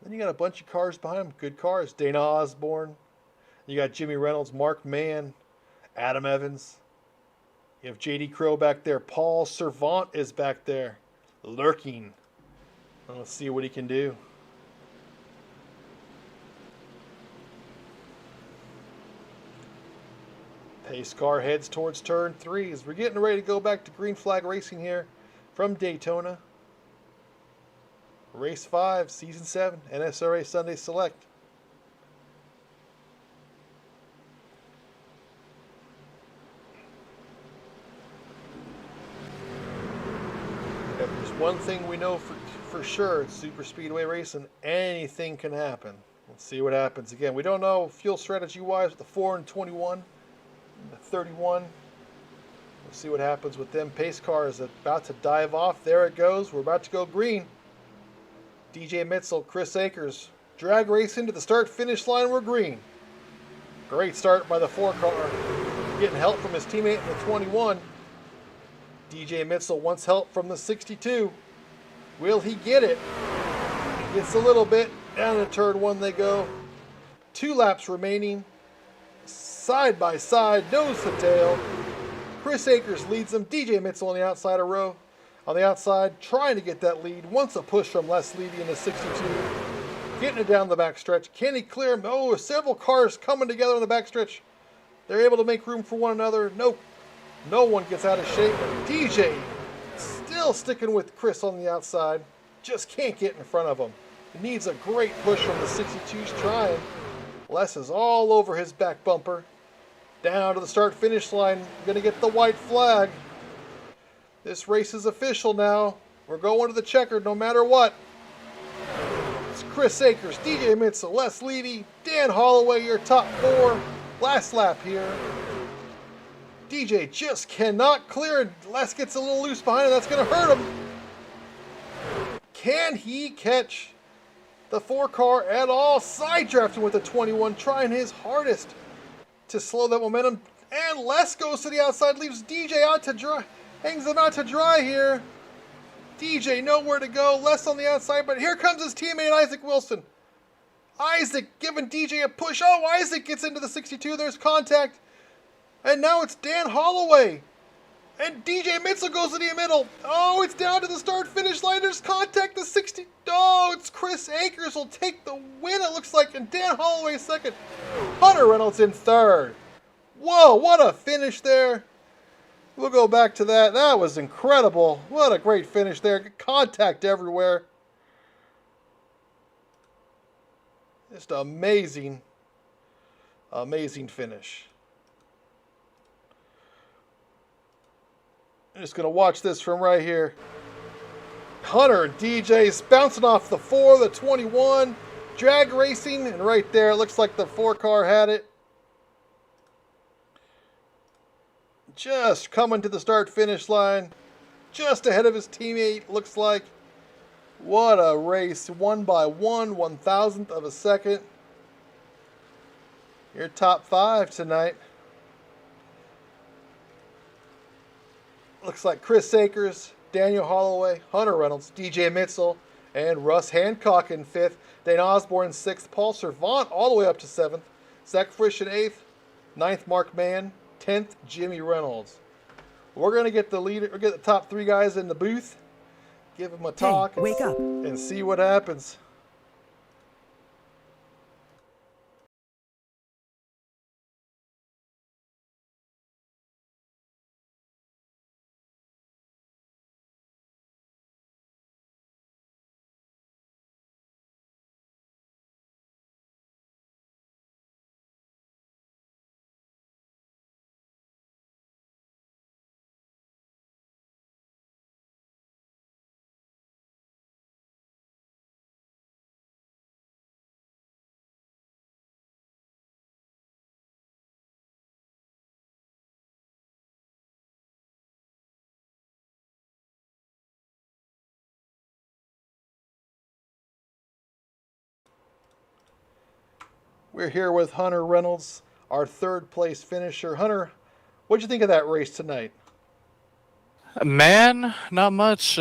Then you got a bunch of cars behind him. Good cars. Dana Osborne. You got Jimmy Reynolds, Mark Mann, Adam Evans. You have J.D. Crowe back there. Paul Servant is back there, lurking. Let's see what he can do. Pace car heads towards turn 3 as we're getting ready to go back to green flag racing here from Daytona. Race 5, Season 7, NSRA Sunday Select. If there's one thing we know for sure, it's super speedway racing, anything can happen. Let's see what happens. Again, we don't know fuel strategy wise with the 4 and 21, and the 31. We'll see what happens with them. Pace car is about to dive off. There it goes. We're about to go green. DJ Mitzel, Chris Akers, drag race into the start-finish line. We're green. Great start by the 4 car. Getting help from his teammate in the 21. DJ Mitzel wants help from the 62. Will he get it? Gets a little bit. Down to turn 1 they go. 2 laps remaining. Side by side, nose to tail. Chris Akers leads them. DJ Mitzel on the outside of row. On the outside, trying to get that lead. Wants a push from Les Levy in the 62. Getting it down the backstretch. Can he clear him? Oh, several cars coming together on the backstretch. They're able to make room for one another. Nope. No one gets out of shape. DJ still sticking with Chris on the outside. Just can't get in front of him. He needs a great push from the 62's trying. Les is all over his back bumper. Down to the start-finish line. Going to get the white flag. This race is official now. We're going to the checkered no matter what. It's Chris Akers, DJ Mitzel, Les Levy, Dan Holloway, your top 4. Last lap here. DJ just cannot clear it. Les gets a little loose behind him. That's going to hurt him. Can he catch the 4 car at all? Side drafting with the 21, trying his hardest to slow that momentum. And Les goes to the outside, leaves DJ out to dry. Hangs him out to dry here. DJ nowhere to go. Les on the outside, but here comes his teammate Isaac Wilson. Isaac giving DJ a push. Oh, Isaac gets into the 62. There's contact. And now it's Dan Holloway. And DJ Mitzel goes to the middle. Oh, it's down to the start-finish line. There's contact. The 60. Oh, it's Chris Akers will take the win, it looks like. And Dan Holloway second. Hunter Reynolds in third. Whoa, what a finish there. We'll go back to that. That was incredible. What a great finish there. Contact everywhere. Just amazing, amazing finish. I'm just going to watch this from right here. Hunter and DJ's bouncing off the 4, the 21. Drag racing. And right there, it looks like the 4 car had it. Just coming to the start-finish line. Just ahead of his teammate, looks like. What a race. 1 by 1/1000th of a second. Your top 5 tonight. Looks like Chris Akers, Daniel Holloway, Hunter Reynolds, DJ Mitzel, and Russ Hancock in 5th. Dane Osborne 6th. Paul Servant all the way up to 7th. Zach Frisch in 8th. 9th, Mark Mann. 10th, Jimmy Reynolds. We're going to get the leader, or get the top 3 guys in the booth, give them a talk, wake up, and see what happens. We're here with Hunter Reynolds, our 3rd place finisher. Hunter, what'd you think of that race tonight? Man, not much.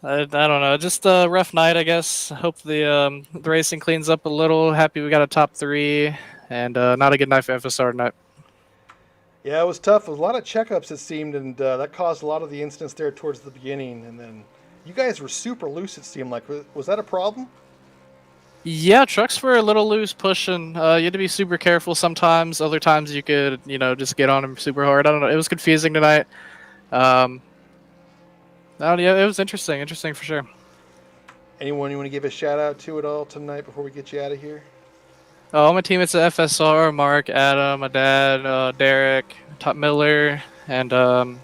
I don't know. Just a rough night, I guess. Hope the racing cleans up a little. Happy we got a top three, and not a good night for FSR tonight. Yeah, it was tough. It was a lot of checkups, it seemed, and that caused a lot of the incidents there towards the beginning. And then you guys were super loose, it seemed like. Was that a problem? Yeah, trucks were a little loose pushing. You had to be super careful sometimes. Other times you could, just get on them super hard. I don't know. It was confusing tonight. Um, yeah, it was interesting for sure. Anyone you want to give a shout out to at all tonight before we get you out of here? All my teammates at FSR, Mark, Adam, my dad, Derek, Top Miller, and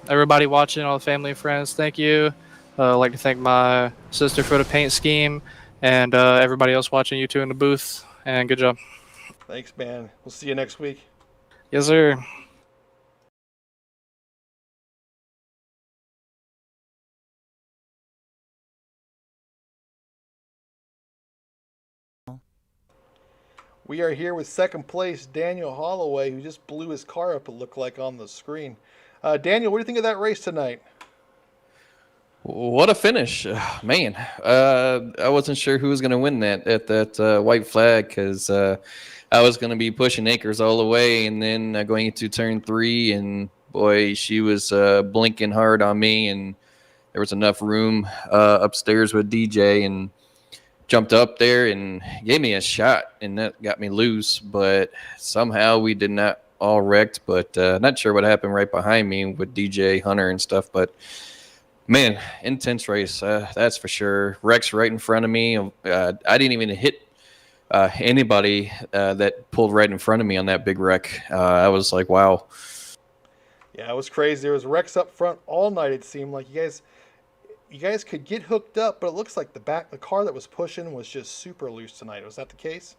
everybody watching, all the family and friends. Thank you. I'd like to thank my sister for the paint scheme, and everybody else watching, you two in the booth. And good job. Thanks, man. We'll see you next week. Yes, sir. We are here with second place Daniel Holloway, who just blew his car up, it looked like on the screen. Daniel, what do you think of that race tonight? What a finish, man! I wasn't sure who was going to win that at that white flag because I was going to be pushing Akers all the way, and then going into turn three, and boy, she was blinking hard on me, and there was enough room upstairs with DJ, and jumped up there and gave me a shot, and that got me loose. But somehow we did not all wrecked, but not sure what happened right behind me with DJ Hunter and stuff, but. Man, intense race, that's for sure. Rex right in front of me. I didn't even hit anybody that pulled right in front of me on that big wreck. I was like, wow. Yeah, it was crazy. There was wrecks up front all night. It seemed like you guys could get hooked up, but it looks like the car that was pushing was just super loose tonight. Was that the case?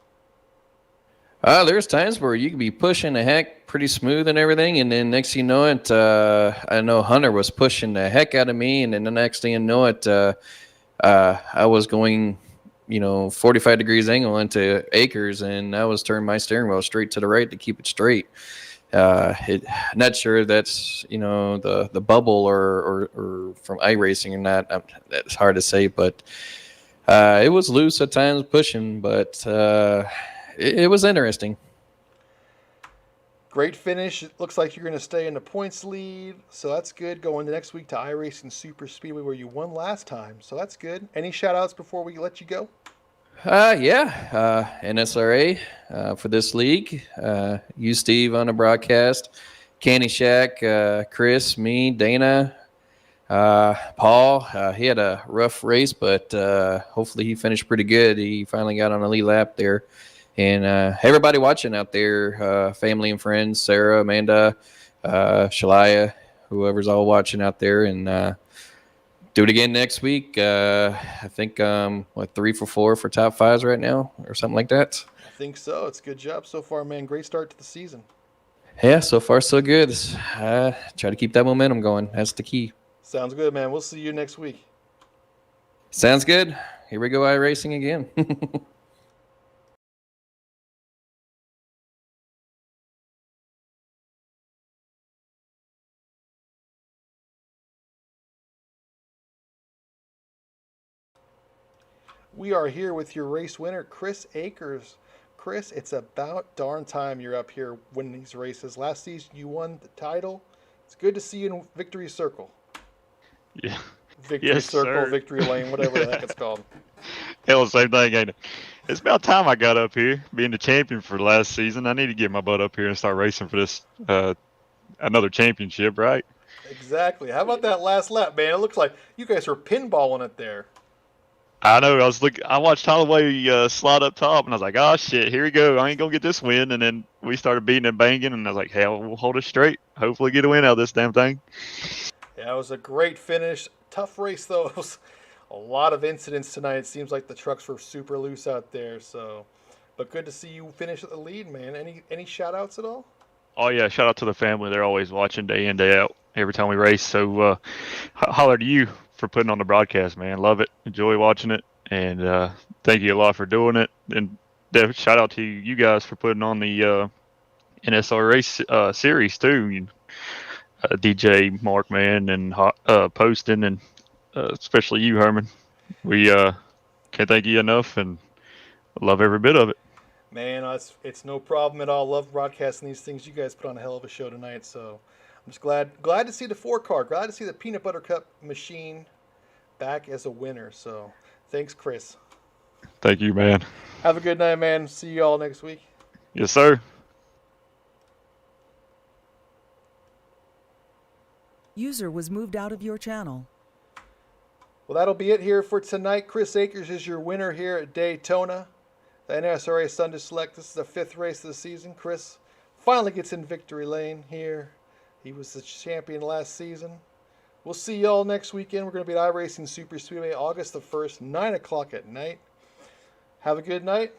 There's times where you could be pushing the heck pretty smooth and everything, and then next thing you know it, I know Hunter was pushing the heck out of me, and then the next thing you know it, I was going, 45 degrees angle into Acres, and I was turning my steering wheel straight to the right to keep it straight. Not sure that's the bubble or from iRacing or not. That's hard to say, but it was loose at times pushing, but it was interesting. Great finish. It looks like you're going to stay in the points lead, so that's good. Going the next week to iRacing Super Speedway where you won last time, so that's good. Any shout outs before we let you go? Yeah, NSRA for this league. You, Steve, on the broadcast. Candy Shack, Chris, me, Dana, Paul. He had a rough race, but hopefully he finished pretty good. He finally got on a lead lap there. And everybody watching out there, family and friends, Sarah, Amanda, Shalaya, whoever's all watching out there. And do it again next week. I think 3 for 4 for top fives right now, or something like that. I think so. It's a good job so far, man. Great start to the season. Yeah, so far so good. Try to keep that momentum going. That's the key. Sounds good, man. We'll see you next week. Sounds good. Here we go, iRacing again. We are here with your race winner, Chris Akers. Chris, it's about darn time you're up here winning these races. Last season you won the title. It's good to see you in Victory Circle. Yeah. Victory Yes, Circle, sir. Victory Lane, whatever the heck it's called. Hell, same thing, ain't it? It's about time I got up here, being the champion for last season. I need to get my butt up here and start racing for this another championship, right? Exactly. How about that last lap, man? It looks like you guys were pinballing it there. I know. I watched Holloway slide up top, and I was like, "Oh shit, here we go. I ain't gonna get this win." And then we started beating and banging, and I was like, "Hell, we'll hold it straight. Hopefully, get a win out of this damn thing." Yeah, it was a great finish. Tough race though. It was a lot of incidents tonight. It seems like the trucks were super loose out there. So, but good to see you finish at the lead, man. Any shout outs at all? Oh yeah, shout out to the family. They're always watching day in day out every time we race. So holler to you for putting on the broadcast, man. Love it. Enjoy watching it, and thank you a lot for doing it. And shout out to you guys for putting on the NSRA series too. DJ Mark, man, and posting and especially you, Herman. We can't thank you enough, and love every bit of it. Man, it's no problem at all. Love broadcasting these things. You guys put on a hell of a show tonight, so I'm just glad to see the 4 car. Glad to see the Peanut Butter Cup machine back as a winner. So thanks, Chris. Thank you, man. Have a good night, man. See you all next week. Yes, sir. User was moved out of your channel. Well, that'll be it here for tonight. Chris Akers is your winner here at Daytona. The NSRA Sunday Select. This is the 5th race of the season. Chris finally gets in victory lane here. He was the champion last season. We'll see y'all next weekend. We're going to be at iRacing Super Speedway August the 1st, 9 o'clock at night. Have a good night.